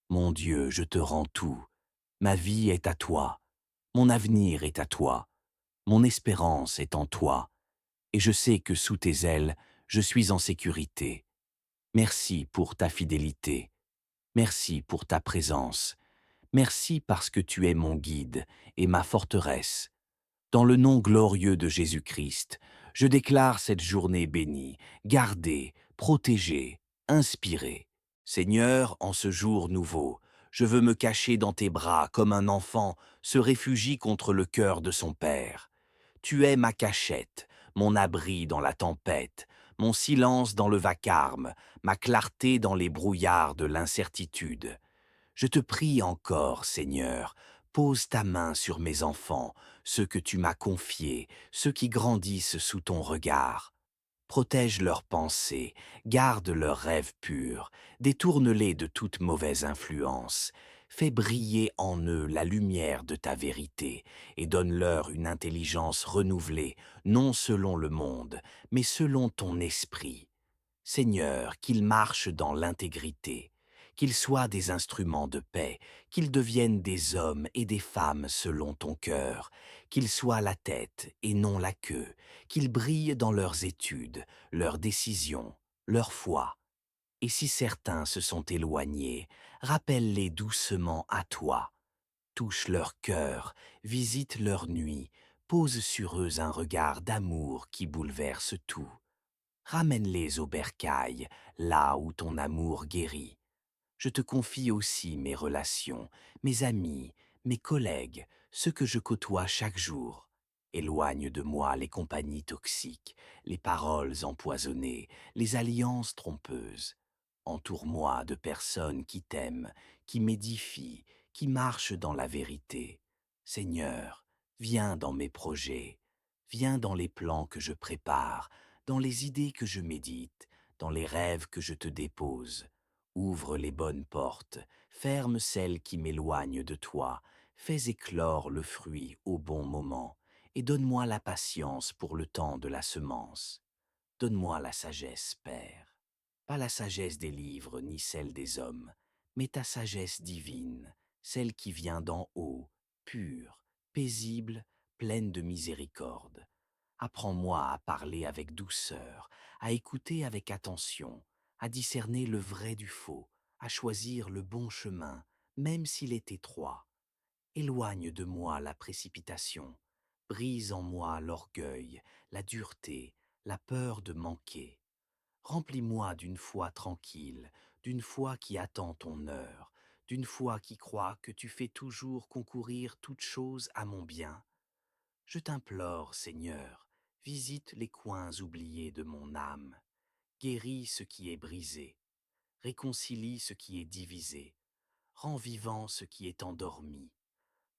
Speaker 1: Mon Dieu, je te rends tout. Ma vie est à toi. Mon avenir est à toi. Mon espérance est en toi. Et je sais que sous tes ailes, je suis en sécurité. Merci pour ta fidélité. Merci pour ta présence. Merci parce que tu es mon guide et ma forteresse. Dans le nom glorieux de Jésus-Christ, je déclare cette journée bénie, gardée, protégée, inspirée. Seigneur, en ce jour nouveau, je veux me cacher dans tes bras comme un enfant se réfugie contre le cœur de son père. Tu es ma cachette, mon abri dans la tempête, mon silence dans le vacarme, ma clarté dans les brouillards de l'incertitude. Je te prie encore, Seigneur, pose ta main sur mes enfants, ceux que tu m'as confiés, ceux qui grandissent sous ton regard. Protège leurs pensées, garde leurs rêves purs, détourne-les de toute mauvaise influence. Fais briller en eux la lumière de ta vérité et donne-leur une intelligence renouvelée, non selon le monde, mais selon ton esprit. Seigneur, qu'ils marchent dans l'intégrité, qu'ils soient des instruments de paix, qu'ils deviennent des hommes et des femmes selon ton cœur, qu'ils soient la tête et non la queue, qu'ils brillent dans leurs études, leurs décisions, leur foi. Et si certains se sont éloignés, rappelle-les doucement à toi. Touche leur cœur, visite leur nuit, pose sur eux un regard d'amour qui bouleverse tout. Ramène-les au bercail, là où ton amour guérit. Je te confie aussi mes relations, mes amis, mes collègues, ceux que je côtoie chaque jour. Éloigne de moi les compagnies toxiques, les paroles empoisonnées, les alliances trompeuses. Entoure-moi de personnes qui t'aiment, qui m'édifient, qui marchent dans la vérité. Seigneur, viens dans mes projets, viens dans les plans que je prépare, dans les idées que je médite, dans les rêves que je te dépose. Ouvre les bonnes portes, ferme celles qui m'éloignent de toi, fais éclore le fruit au bon moment, et donne-moi la patience pour le temps de la semence. Donne-moi la sagesse, Père, pas la sagesse des livres ni celle des hommes, mais ta sagesse divine, celle qui vient d'en haut, pure, paisible, pleine de miséricorde. Apprends-moi à parler avec douceur, à écouter avec attention, à discerner le vrai du faux, à choisir le bon chemin, même s'il est étroit. Éloigne de moi la précipitation, brise en moi l'orgueil, la dureté, la peur de manquer. Remplis-moi d'une foi tranquille, d'une foi qui attend ton heure, d'une foi qui croit que tu fais toujours concourir toutes choses à mon bien. Je t'implore, Seigneur, visite les coins oubliés de mon âme, guéris ce qui est brisé, réconcilie ce qui est divisé, rends vivant ce qui est endormi.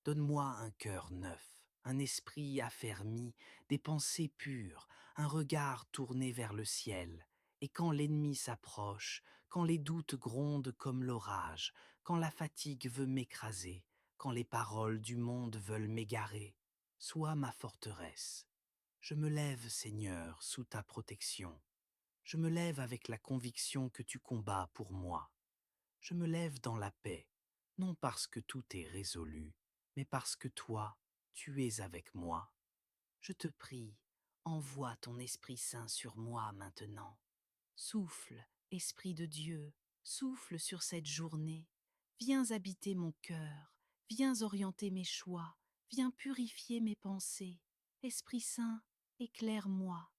Speaker 1: Donne-moi un cœur neuf, un esprit affermi, des pensées pures, un regard tourné vers le ciel. Et quand l'ennemi s'approche, quand les doutes grondent comme l'orage, quand la fatigue veut m'écraser, quand les paroles du monde veulent m'égarer, sois ma forteresse. Je me lève, Seigneur, sous ta protection. Je me lève avec la conviction que tu combats pour moi. Je me lève dans la paix, non parce que tout est résolu, mais parce que toi, tu es avec moi. Je te prie, envoie ton Esprit Saint sur moi maintenant. Souffle, Esprit de Dieu, souffle sur cette journée. Viens habiter mon cœur, viens orienter mes choix, viens purifier mes pensées. Esprit Saint, éclaire-moi,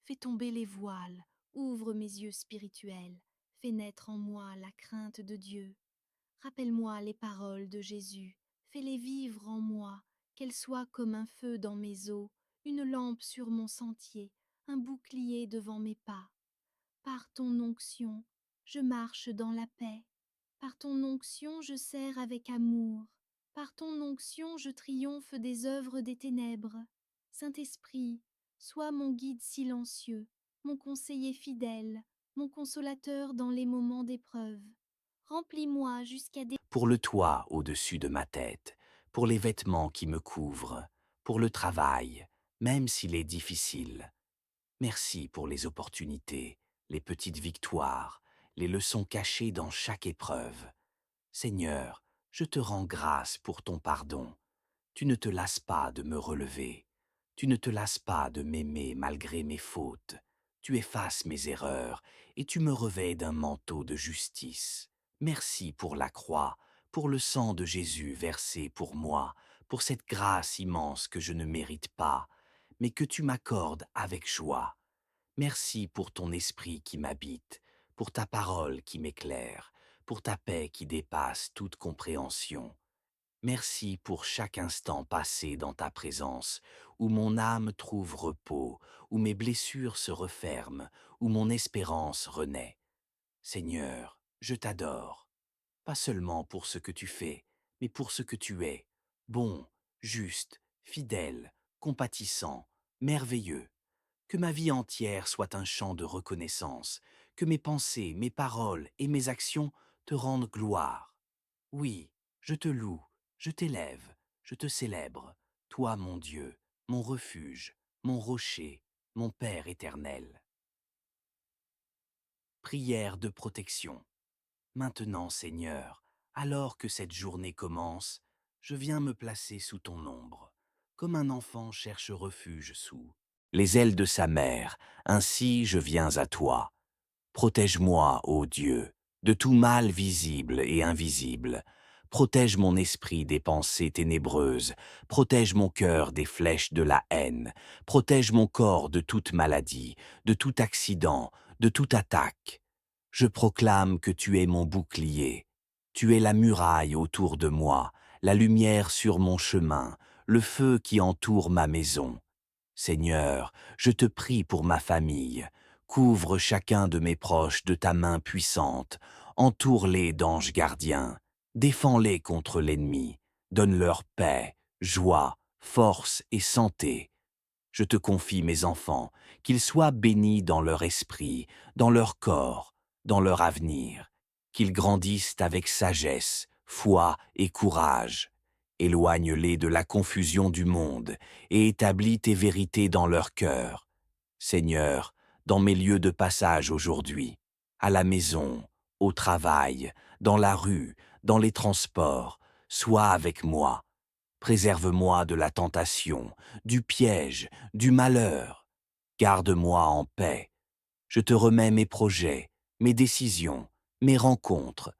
Speaker 1: fais tomber les voiles, ouvre mes yeux spirituels, fais naître en moi la crainte de Dieu. Rappelle-moi les paroles de Jésus, fais-les vivre en moi, qu'elles soient comme un feu dans mes os, une lampe sur mon sentier, un bouclier devant mes pas. Par ton onction, je marche dans la paix. Par ton onction, je sers avec amour. Par ton onction, je triomphe des œuvres des ténèbres. Saint-Esprit, sois mon guide silencieux, mon conseiller fidèle, mon consolateur dans les moments d'épreuve. Remplis-moi jusqu'à des... Pour le toit au-dessus de ma tête, pour les vêtements qui me couvrent, pour le travail, même s'il est difficile. Merci pour les opportunités, les petites victoires, les leçons cachées dans chaque épreuve. Seigneur, je te rends grâce pour ton pardon. Tu ne te lasses pas de me relever. Tu ne te lasses pas de m'aimer malgré mes fautes. Tu effaces mes erreurs et tu me revêts d'un manteau de justice. Merci pour la croix, pour le sang de Jésus versé pour moi, pour cette grâce immense que je ne mérite pas, mais que tu m'accordes avec joie. Merci pour ton esprit qui m'habite, pour ta parole qui m'éclaire, pour ta paix qui dépasse toute compréhension. Merci pour chaque instant passé dans ta présence, où mon âme trouve repos, où mes blessures se referment, où mon espérance renaît. Seigneur, je t'adore, pas seulement pour ce que tu fais, mais pour ce que tu es, bon, juste, fidèle, compatissant, merveilleux. Que ma vie entière soit un chant de reconnaissance, que mes pensées, mes paroles et mes actions te rendent gloire. Oui, je te loue, je t'élève, je te célèbre, toi mon Dieu, mon refuge, mon rocher, mon Père éternel. Prière de protection. Maintenant, Seigneur, alors que cette journée commence, je viens me placer sous ton ombre, comme un enfant cherche refuge sous les ailes de sa mère, ainsi je viens à toi. Protège-moi, ô Dieu, de tout mal visible et invisible. Protège mon esprit des pensées ténébreuses, protège mon cœur des flèches de la haine, protège mon corps de toute maladie, de tout accident, de toute attaque. Je proclame que tu es mon bouclier. Tu es la muraille autour de moi, la lumière sur mon chemin, le feu qui entoure ma maison. Seigneur, je te prie pour ma famille. Couvre chacun de mes proches de ta main puissante. Entoure-les d'anges gardiens. Défends-les contre l'ennemi. Donne-leur paix, joie, force et santé. Je te confie mes enfants, qu'ils soient bénis dans leur esprit, dans leur corps, dans leur avenir, qu'ils grandissent avec sagesse, foi et courage. Éloigne-les de la confusion du monde et établis tes vérités dans leur cœur. Seigneur, dans mes lieux de passage aujourd'hui, à la maison, au travail, dans la rue, dans les transports, sois avec moi. Préserve-moi de la tentation, du piège, du malheur. Garde-moi en paix. Je te remets mes projets, mes décisions, mes rencontres.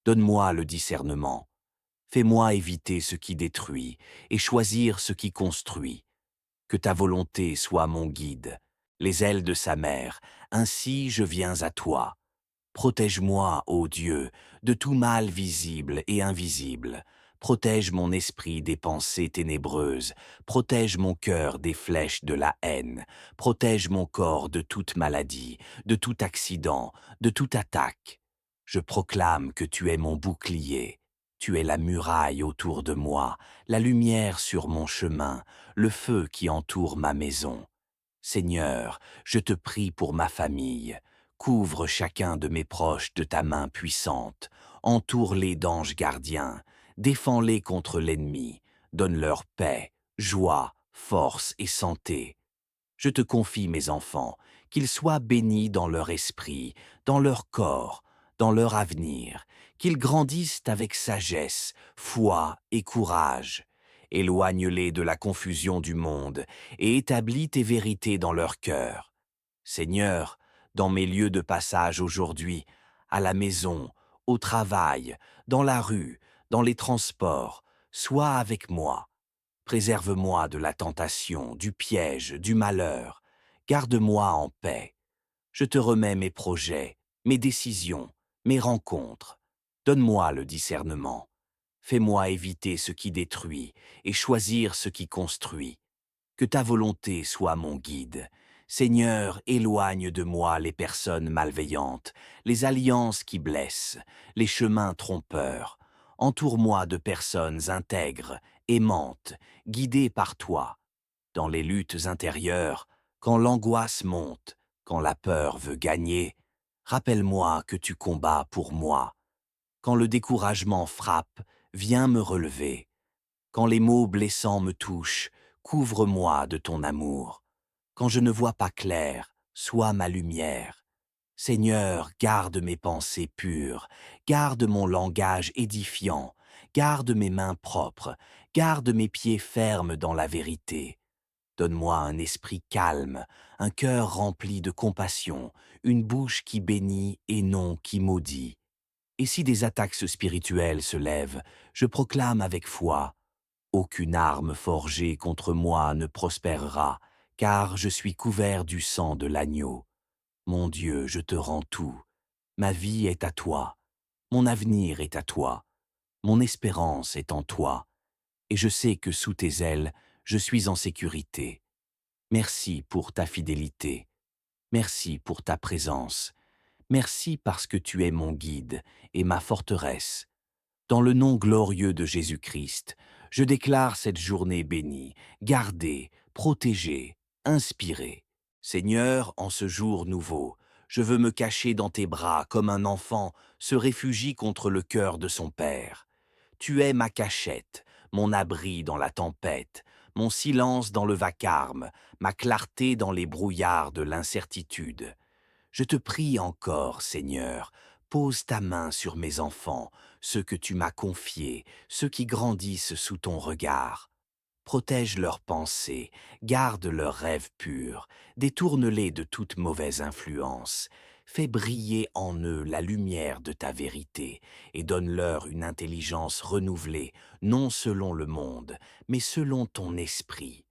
Speaker 1: Donne-moi le discernement. Fais-moi éviter ce qui détruit et choisir ce qui construit. Que ta volonté soit mon guide, les ailes de sa mère, ainsi je viens à toi. Protège-moi, ô Dieu, de tout mal visible et invisible. Protège mon esprit des pensées ténébreuses. Protège mon cœur des flèches de la haine. Protège mon corps de toute maladie, de tout accident, de toute attaque. Je proclame que tu es mon bouclier. Tu es la muraille autour de moi, la lumière sur mon chemin, le feu qui entoure ma maison. Seigneur, je te prie pour ma famille. Couvre chacun de mes proches de ta main puissante. Entoure-les d'anges gardiens. Défends-les contre l'ennemi. Donne-leur paix, joie, force et santé. Je te confie mes enfants, qu'ils soient bénis dans leur esprit, dans leur corps, dans leur avenir, qu'ils grandissent avec sagesse, foi et courage. Éloigne-les de la confusion du monde et établis tes vérités dans leur cœur. Seigneur, dans mes lieux de passage aujourd'hui, à la maison, au travail, dans la rue, dans les transports, sois avec moi. Préserve-moi de la tentation, du piège, du malheur. Garde-moi en paix. Je te remets mes projets, mes décisions, mes rencontres. Donne-moi le discernement. Fais-moi éviter ce qui détruit et choisir ce qui construit. Que ta volonté soit mon guide. Seigneur, éloigne de moi les personnes malveillantes, les alliances qui blessent, les chemins trompeurs. Entoure-moi de personnes intègres, aimantes, guidées par toi. Dans les luttes intérieures, quand l'angoisse monte, quand la peur veut gagner, rappelle-moi que tu combats pour moi. Quand le découragement frappe, viens me relever. Quand les mots blessants me touchent, couvre-moi de ton amour. Quand je ne vois pas clair, sois ma lumière. Seigneur, garde mes pensées pures, garde mon langage édifiant, garde mes mains propres, garde mes pieds fermes dans la vérité. Donne-moi un esprit calme, un cœur rempli de compassion, une bouche qui bénit et non qui maudit. Et si des attaques spirituelles se lèvent, je proclame avec foi: aucune arme forgée contre moi ne prospérera, car je suis couvert du sang de l'agneau. Mon Dieu, je te rends tout. Ma vie est à toi. Mon avenir est à toi. Mon espérance est en toi. Et je sais que sous tes ailes, je suis en sécurité. Merci pour ta fidélité. Merci pour ta présence. Merci parce que tu es mon guide et ma forteresse. Dans le nom glorieux de Jésus-Christ, je déclare cette journée bénie, gardée, protégée, inspirée. Seigneur, en ce jour nouveau, je veux me cacher dans tes bras comme un enfant se réfugie contre le cœur de son père. Tu es ma cachette, mon abri dans la tempête, mon silence dans le vacarme, ma clarté dans les brouillards de l'incertitude. Je te prie encore, Seigneur, pose ta main sur mes enfants, ceux que tu m'as confiés, ceux qui grandissent sous ton regard. Protège leurs pensées, garde leurs rêves purs, détourne-les de toute mauvaise influence. Fais briller en eux la lumière de ta vérité et donne-leur une intelligence renouvelée, non selon le monde, mais selon ton esprit.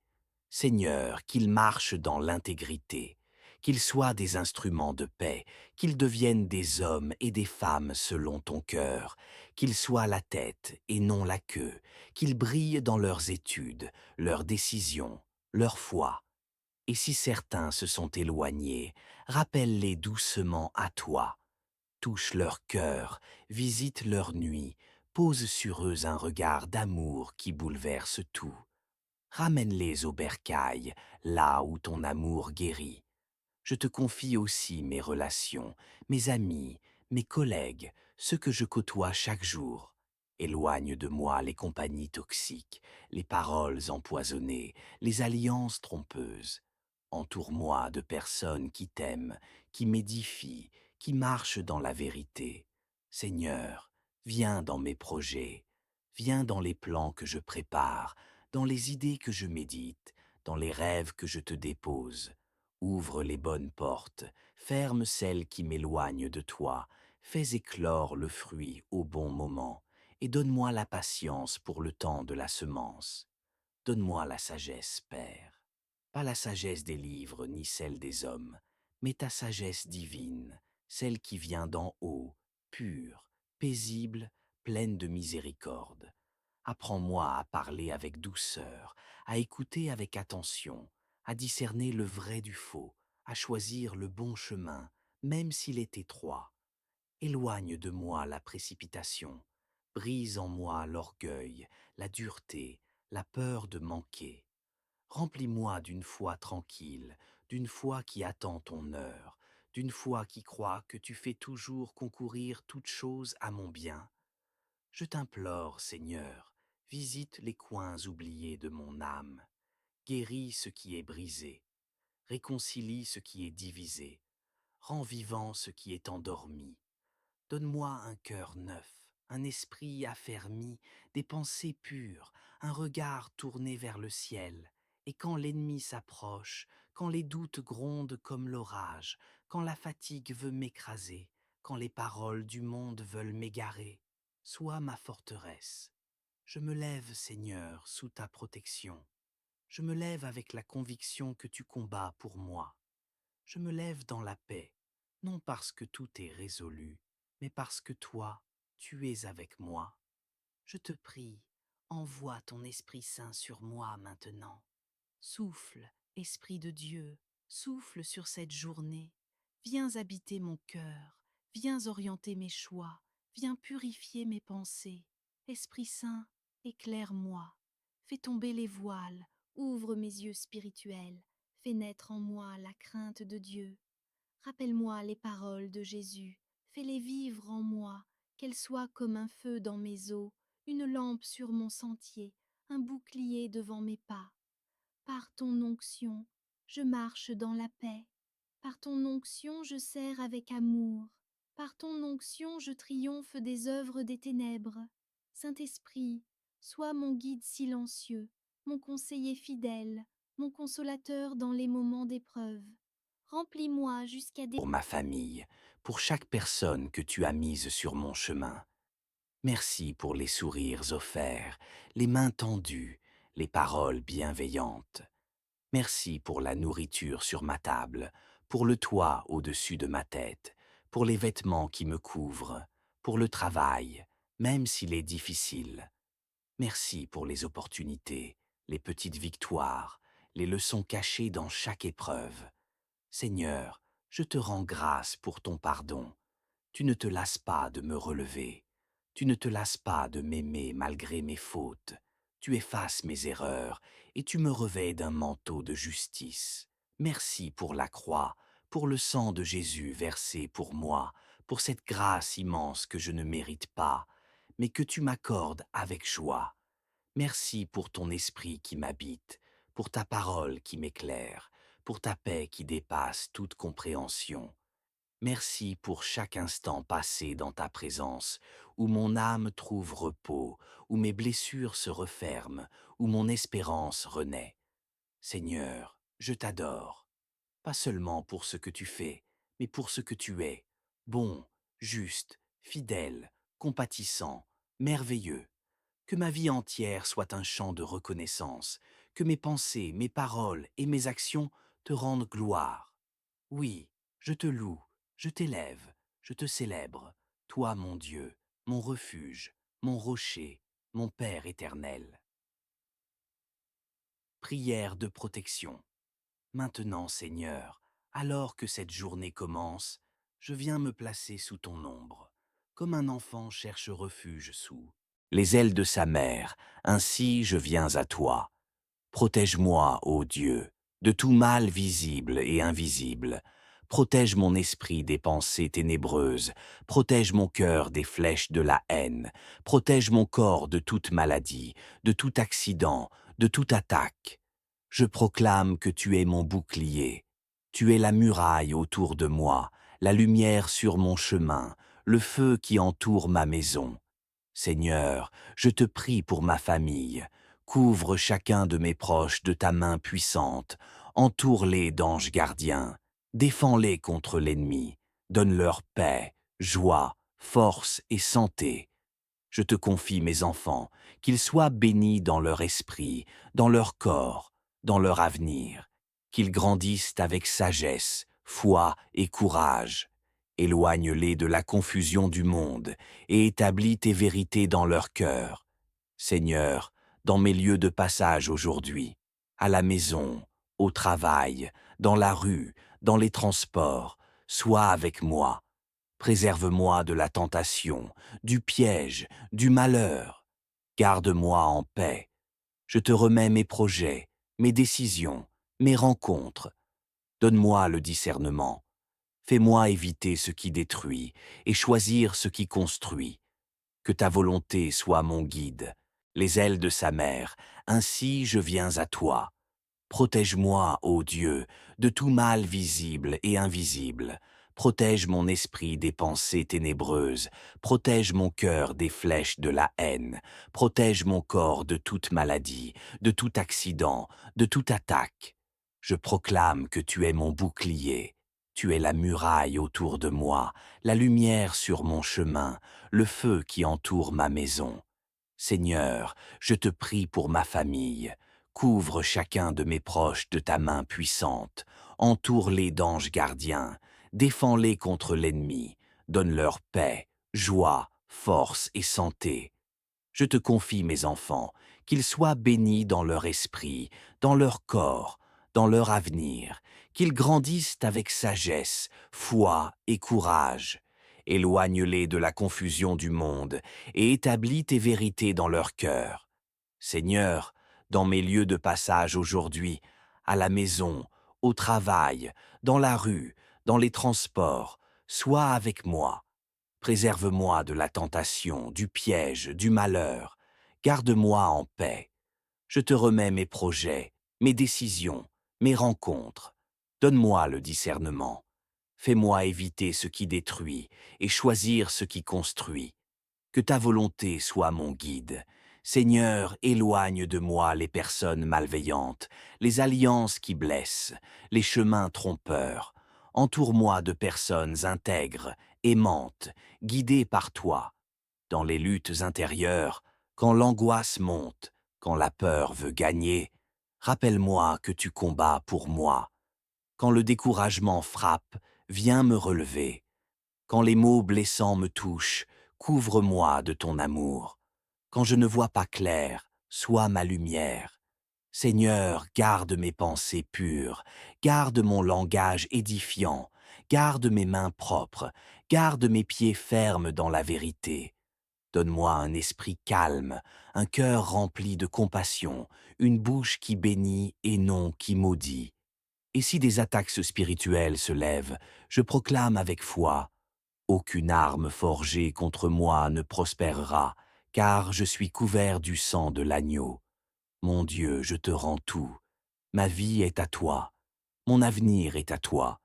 Speaker 1: Seigneur, qu'ils marchent dans l'intégrité, qu'ils soient des instruments de paix, qu'ils deviennent des hommes et des femmes selon ton cœur, qu'ils soient la tête et non la queue, qu'ils brillent dans leurs études, leurs décisions, leur foi. Et si certains se sont éloignés, rappelle-les doucement à toi. Touche leur cœur, visite leur nuit, pose sur eux un regard d'amour qui bouleverse tout. Ramène-les au bercail, là où ton amour guérit. Je te confie aussi mes relations, mes amis, mes collègues, ceux que je côtoie chaque jour. Éloigne de moi les compagnies toxiques, les paroles empoisonnées, les alliances trompeuses. Entoure-moi de personnes qui t'aiment, qui m'édifient, qui marchent dans la vérité. Seigneur, viens dans mes projets, viens dans les plans que je prépare, dans les idées que je médite, dans les rêves que je te dépose. Ouvre les bonnes portes, ferme celles qui m'éloignent de toi, fais éclore le fruit au bon moment, et donne-moi la patience pour le temps de la semence. Donne-moi la sagesse, Père, pas la sagesse des livres ni celle des hommes, mais ta sagesse divine, celle qui vient d'en haut, pure, paisible, pleine de miséricorde. Apprends-moi à parler avec douceur, à écouter avec attention, à discerner le vrai du faux, à choisir le bon chemin, même s'il est étroit. Éloigne de moi la précipitation, brise en moi l'orgueil, la dureté, la peur de manquer. Remplis-moi d'une foi tranquille, d'une foi qui attend ton heure, d'une foi qui croit que tu fais toujours concourir toutes choses à mon bien. Je t'implore, Seigneur, visite les coins oubliés de mon âme, guéris ce qui est brisé, réconcilie ce qui est divisé, rends vivant ce qui est endormi. Donne-moi un cœur neuf, un esprit affermi, des pensées pures, un regard tourné vers le ciel. Et quand l'ennemi s'approche, quand les doutes grondent comme l'orage, quand la fatigue veut m'écraser, quand les paroles du monde veulent m'égarer, sois ma forteresse. Je me lève, Seigneur, sous ta protection. Je me lève avec la conviction que tu combats pour moi. Je me lève dans la paix, non parce que tout est résolu, mais parce que toi, tu es avec moi. Je te prie, envoie ton Esprit Saint sur moi maintenant. Souffle, Esprit de Dieu, souffle sur cette journée. Viens habiter mon cœur, viens orienter mes choix, viens purifier mes pensées. Esprit Saint, éclaire-moi. Fais tomber les voiles, ouvre mes yeux spirituels, fais naître en moi la crainte de Dieu. Rappelle-moi les paroles de Jésus, fais-les vivre en moi, qu'elles soient comme un feu dans mes os, une lampe sur mon sentier, un bouclier devant mes pas. Par ton onction, je marche dans la paix. Par ton onction, je sers avec amour. Par ton onction, je triomphe des œuvres des ténèbres. Saint-Esprit, sois mon guide silencieux, mon conseiller fidèle, mon consolateur dans les moments d'épreuve. Remplis-moi jusqu'à Pour ma famille, pour chaque personne que tu as mise sur mon chemin. Merci pour les sourires offerts, les mains tendues, les paroles bienveillantes. Merci pour la nourriture sur ma table, pour le toit au-dessus de ma tête, pour les vêtements qui me couvrent, pour le travail, même s'il est difficile. Merci pour les opportunités, les petites victoires, les leçons cachées dans chaque épreuve. Seigneur, je te rends grâce pour ton pardon. Tu ne te lasses pas de me relever. Tu ne te lasses pas de m'aimer malgré mes fautes. Tu effaces mes erreurs et tu me revêts d'un manteau de justice. Merci pour la croix, pour le sang de Jésus versé pour moi, pour cette grâce immense que je ne mérite pas, mais que tu m'accordes avec joie. Merci pour ton esprit qui m'habite, pour ta parole qui m'éclaire, pour ta paix qui dépasse toute compréhension. Merci pour chaque instant passé dans ta présence, où mon âme trouve repos, où mes blessures se referment, où mon espérance renaît. Seigneur, je t'adore, pas seulement pour ce que tu fais, mais pour ce que tu es, bon, juste, fidèle, compatissant, merveilleux. Que ma vie entière soit un chant de reconnaissance, que mes pensées, mes paroles et mes actions te rendent gloire. Oui, je te loue, je t'élève, je te célèbre, toi mon Dieu, mon refuge, mon rocher, mon Père éternel. Prière de protection. Maintenant, Seigneur, alors que cette journée commence, je viens me placer sous ton ombre, comme un enfant cherche refuge sous les ailes de sa mère, ainsi je viens à toi. Protège-moi, ô Dieu, de tout mal visible et invisible. Protège mon esprit des pensées ténébreuses. Protège mon cœur des flèches de la haine. Protège mon corps de toute maladie, de tout accident, de toute attaque. Je proclame que tu es mon bouclier. Tu es la muraille autour de moi, la lumière sur mon chemin, le feu qui entoure ma maison. Seigneur, je te prie pour ma famille. Couvre chacun de mes proches de ta main puissante. Entoure-les d'anges gardiens. Défends-les contre l'ennemi. Donne-leur paix, joie, force et santé. Je te confie mes enfants, qu'ils soient bénis dans leur esprit, dans leur corps, dans leur avenir, qu'ils grandissent avec sagesse, foi et courage. Éloigne-les de la confusion du monde et établis tes vérités dans leur cœur. Seigneur, dans mes lieux de passage aujourd'hui, à la maison, au travail, dans la rue, dans les transports, sois avec moi. Préserve-moi de la tentation, du piège, du malheur. Garde-moi en paix. Je te remets mes projets, mes décisions, mes rencontres. Donne-moi le discernement. Fais-moi éviter ce qui détruit et choisir ce qui construit. Que ta volonté soit mon guide, les ailes de sa mère, ainsi je viens à toi. Protège-moi, ô Dieu, de tout mal visible et invisible. Protège mon esprit des pensées ténébreuses, protège mon cœur des flèches de la haine, protège mon corps de toute maladie, de tout accident, de toute attaque. Je proclame que tu es mon bouclier, tu es la muraille autour de moi, la lumière sur mon chemin, le feu qui entoure ma maison. Seigneur, je te prie pour ma famille. Couvre chacun de mes proches de ta main puissante. Entoure-les d'anges gardiens. Défends-les contre l'ennemi. Donne-leur paix, joie, force et santé. Je te confie mes enfants, qu'ils soient bénis dans leur esprit, dans leur corps, dans leur avenir, qu'ils grandissent avec sagesse, foi et courage. Éloigne-les de la confusion du monde et établis tes vérités dans leur cœur. Seigneur, dans mes lieux de passage aujourd'hui, à la maison, au travail, dans la rue, dans les transports, sois avec moi. Préserve-moi de la tentation, du piège, du malheur. Garde-moi en paix. Je te remets mes projets, mes décisions, mes rencontres. Donne-moi le discernement. Fais-moi éviter ce qui détruit et choisir ce qui construit. Que ta volonté soit mon guide. Seigneur, éloigne de moi les personnes malveillantes, les alliances qui blessent, les chemins trompeurs. Entoure-moi de personnes intègres, aimantes, guidées par toi. Dans les luttes intérieures, quand l'angoisse monte, quand la peur veut gagner, rappelle-moi que tu combats pour moi. Quand le découragement frappe, viens me relever. Quand les mots blessants me touchent, couvre-moi de ton amour. Quand je ne vois pas clair, sois ma lumière. Seigneur, garde mes pensées pures, garde mon langage édifiant, garde mes mains propres, garde mes pieds fermes dans la vérité. Donne-moi un esprit calme, un cœur rempli de compassion, une bouche qui bénit et non qui maudit. Et si des attaques spirituelles se lèvent, je proclame avec foi: aucune arme forgée contre moi ne prospérera, car je suis couvert du sang de l'agneau. Mon Dieu, je te rends tout. Ma vie est à toi. Mon avenir est à toi.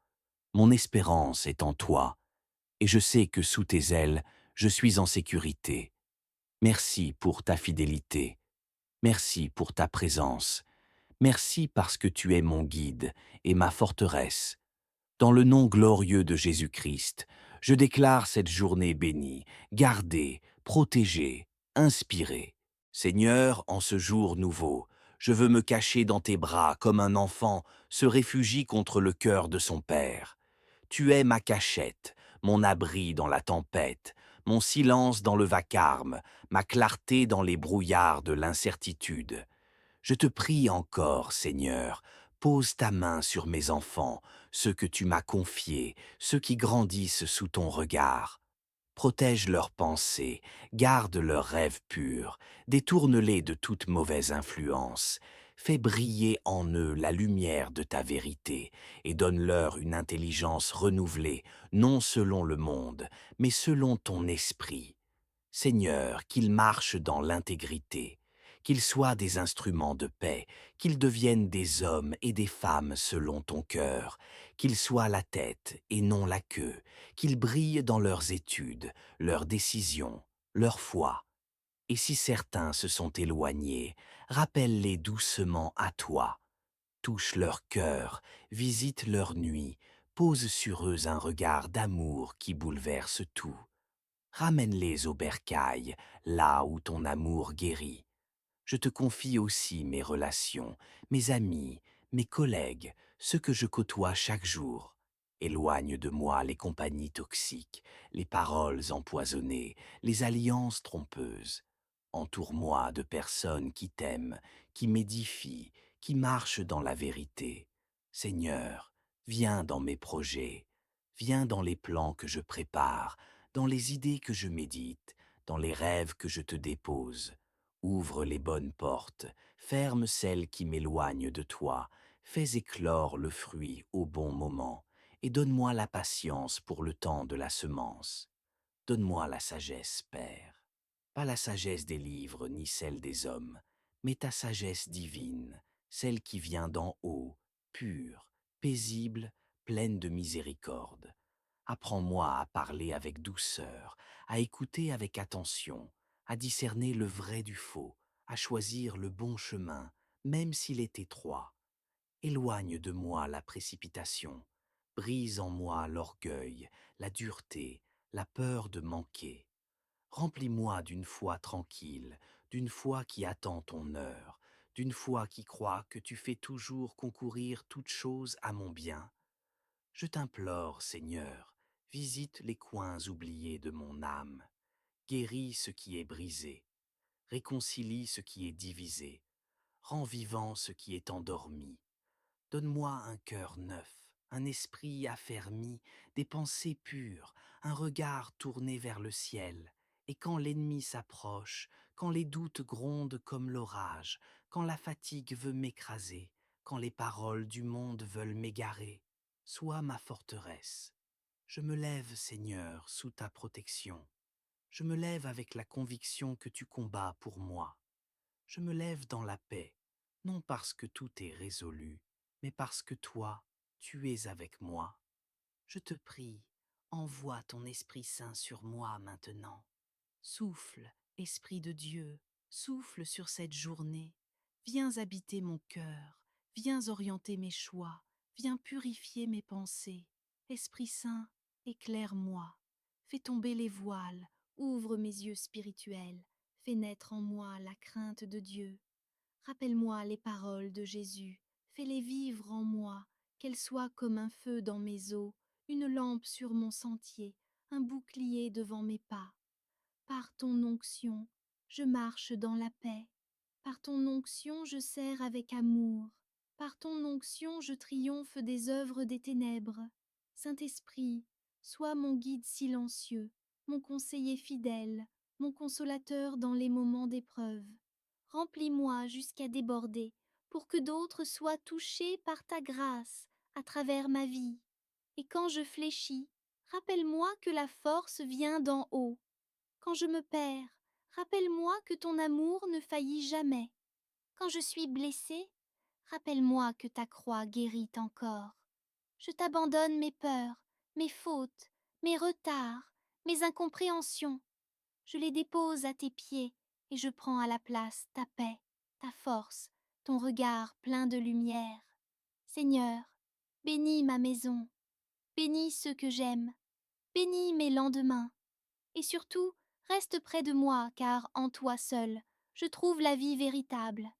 Speaker 1: Mon espérance est en toi. Et je sais que sous tes ailes, je suis en sécurité. Merci pour ta fidélité. Merci pour ta présence. Merci parce que tu es mon guide et ma forteresse. Dans le nom glorieux de Jésus-Christ, je déclare cette journée bénie, gardée, protégée, inspirée. Seigneur, en ce jour nouveau, je veux me cacher dans tes bras comme un enfant se réfugie contre le cœur de son père. Tu es ma cachette, mon abri dans la tempête, mon silence dans le vacarme, ma clarté dans les brouillards de l'incertitude. Je te prie encore, Seigneur, pose ta main sur mes enfants, ceux que tu m'as confiés, ceux qui grandissent sous ton regard. Protège leurs pensées, garde leurs rêves purs, détourne-les de toute mauvaise influence. Fais briller en eux la lumière de ta vérité et donne-leur une intelligence renouvelée, non selon le monde, mais selon ton esprit. Seigneur, qu'ils marchent dans l'intégrité, qu'ils soient des instruments de paix, qu'ils deviennent des hommes et des femmes selon ton cœur, qu'ils soient la tête et non la queue, qu'ils brillent dans leurs études, leurs décisions, leur foi. Et si certains se sont éloignés, rappelle-les doucement à toi. Touche leur cœur, visite leur nuit, pose sur eux un regard d'amour qui bouleverse tout. Ramène-les au bercail, là où ton amour guérit. Je te confie aussi mes relations, mes amis, mes collègues, ceux que je côtoie chaque jour. Éloigne de moi les compagnies toxiques, les paroles empoisonnées, les alliances trompeuses. Entoure-moi de personnes qui t'aiment, qui m'édifient, qui marchent dans la vérité. Seigneur, viens dans mes projets, viens dans les plans que je prépare, dans les idées que je médite, dans les rêves que je te dépose. Ouvre les bonnes portes, ferme celles qui m'éloignent de toi, fais éclore le fruit au bon moment, et donne-moi la patience pour le temps de la semence. Donne-moi la sagesse, Père, pas la sagesse des livres ni celle des hommes, mais ta sagesse divine, celle qui vient d'en haut, pure, paisible, pleine de miséricorde. Apprends-moi à parler avec douceur, à écouter avec attention, à discerner le vrai du faux, à choisir le bon chemin, même s'il est étroit. Éloigne de moi la précipitation, brise en moi l'orgueil, la dureté, la peur de manquer. Remplis-moi d'une foi tranquille, d'une foi qui attend ton heure, d'une foi qui croit que tu fais toujours concourir toutes choses à mon bien. Je t'implore, Seigneur, visite les coins oubliés de mon âme, guéris ce qui est brisé, réconcilie ce qui est divisé, rends vivant ce qui est endormi. Donne-moi un cœur neuf, un esprit affermi, des pensées pures, un regard tourné vers le ciel. Et quand l'ennemi s'approche, quand les doutes grondent comme l'orage, quand la fatigue veut m'écraser, quand les paroles du monde veulent m'égarer, sois ma forteresse. Je me lève, Seigneur, sous ta protection. Je me lève avec la conviction que tu combats pour moi. Je me lève dans la paix, non parce que tout est résolu, mais parce que toi, tu es avec moi. Je te prie, envoie ton Esprit Saint sur moi maintenant. Souffle, Esprit de Dieu, souffle sur cette journée. Viens habiter mon cœur, viens orienter mes choix, viens purifier mes pensées. Esprit Saint, éclaire-moi. Fais tomber les voiles, ouvre mes yeux spirituels, fais naître en moi la crainte de Dieu. Rappelle-moi les paroles de Jésus, fais-les vivre en moi, qu'elles soient comme un feu dans mes os, une lampe sur mon sentier, un bouclier devant mes pas. Par ton onction, je marche dans la paix. Par ton onction, je sers avec amour. Par ton onction, je triomphe des œuvres des ténèbres. Saint-Esprit, sois mon guide silencieux, mon conseiller fidèle, mon consolateur dans les moments d'épreuve. Remplis-moi jusqu'à déborder, pour que d'autres soient touchés par ta grâce à travers ma vie. Et quand je fléchis, rappelle-moi que la force vient d'en haut. Quand je me perds, rappelle-moi que ton amour ne faillit jamais. Quand je suis blessée, rappelle-moi que ta croix guérit encore. Je t'abandonne mes peurs, mes fautes, mes retards, mes incompréhensions. Je les dépose à tes pieds et je prends à la place ta paix, ta force, ton regard plein de lumière. Seigneur, bénis ma maison, bénis ceux que j'aime, bénis mes lendemains. Et surtout, reste près de moi, car en toi seul, je trouve la vie véritable.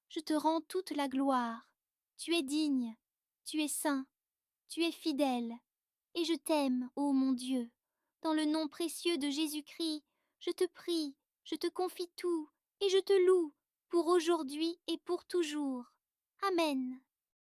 Speaker 1: Je te rends toute la gloire. Tu es digne, tu es saint, tu es fidèle. Et je t'aime, ô mon Dieu. Dans le nom précieux de Jésus-Christ, je te prie, je te confie tout, et je te loue, pour aujourd'hui et pour toujours. Amen.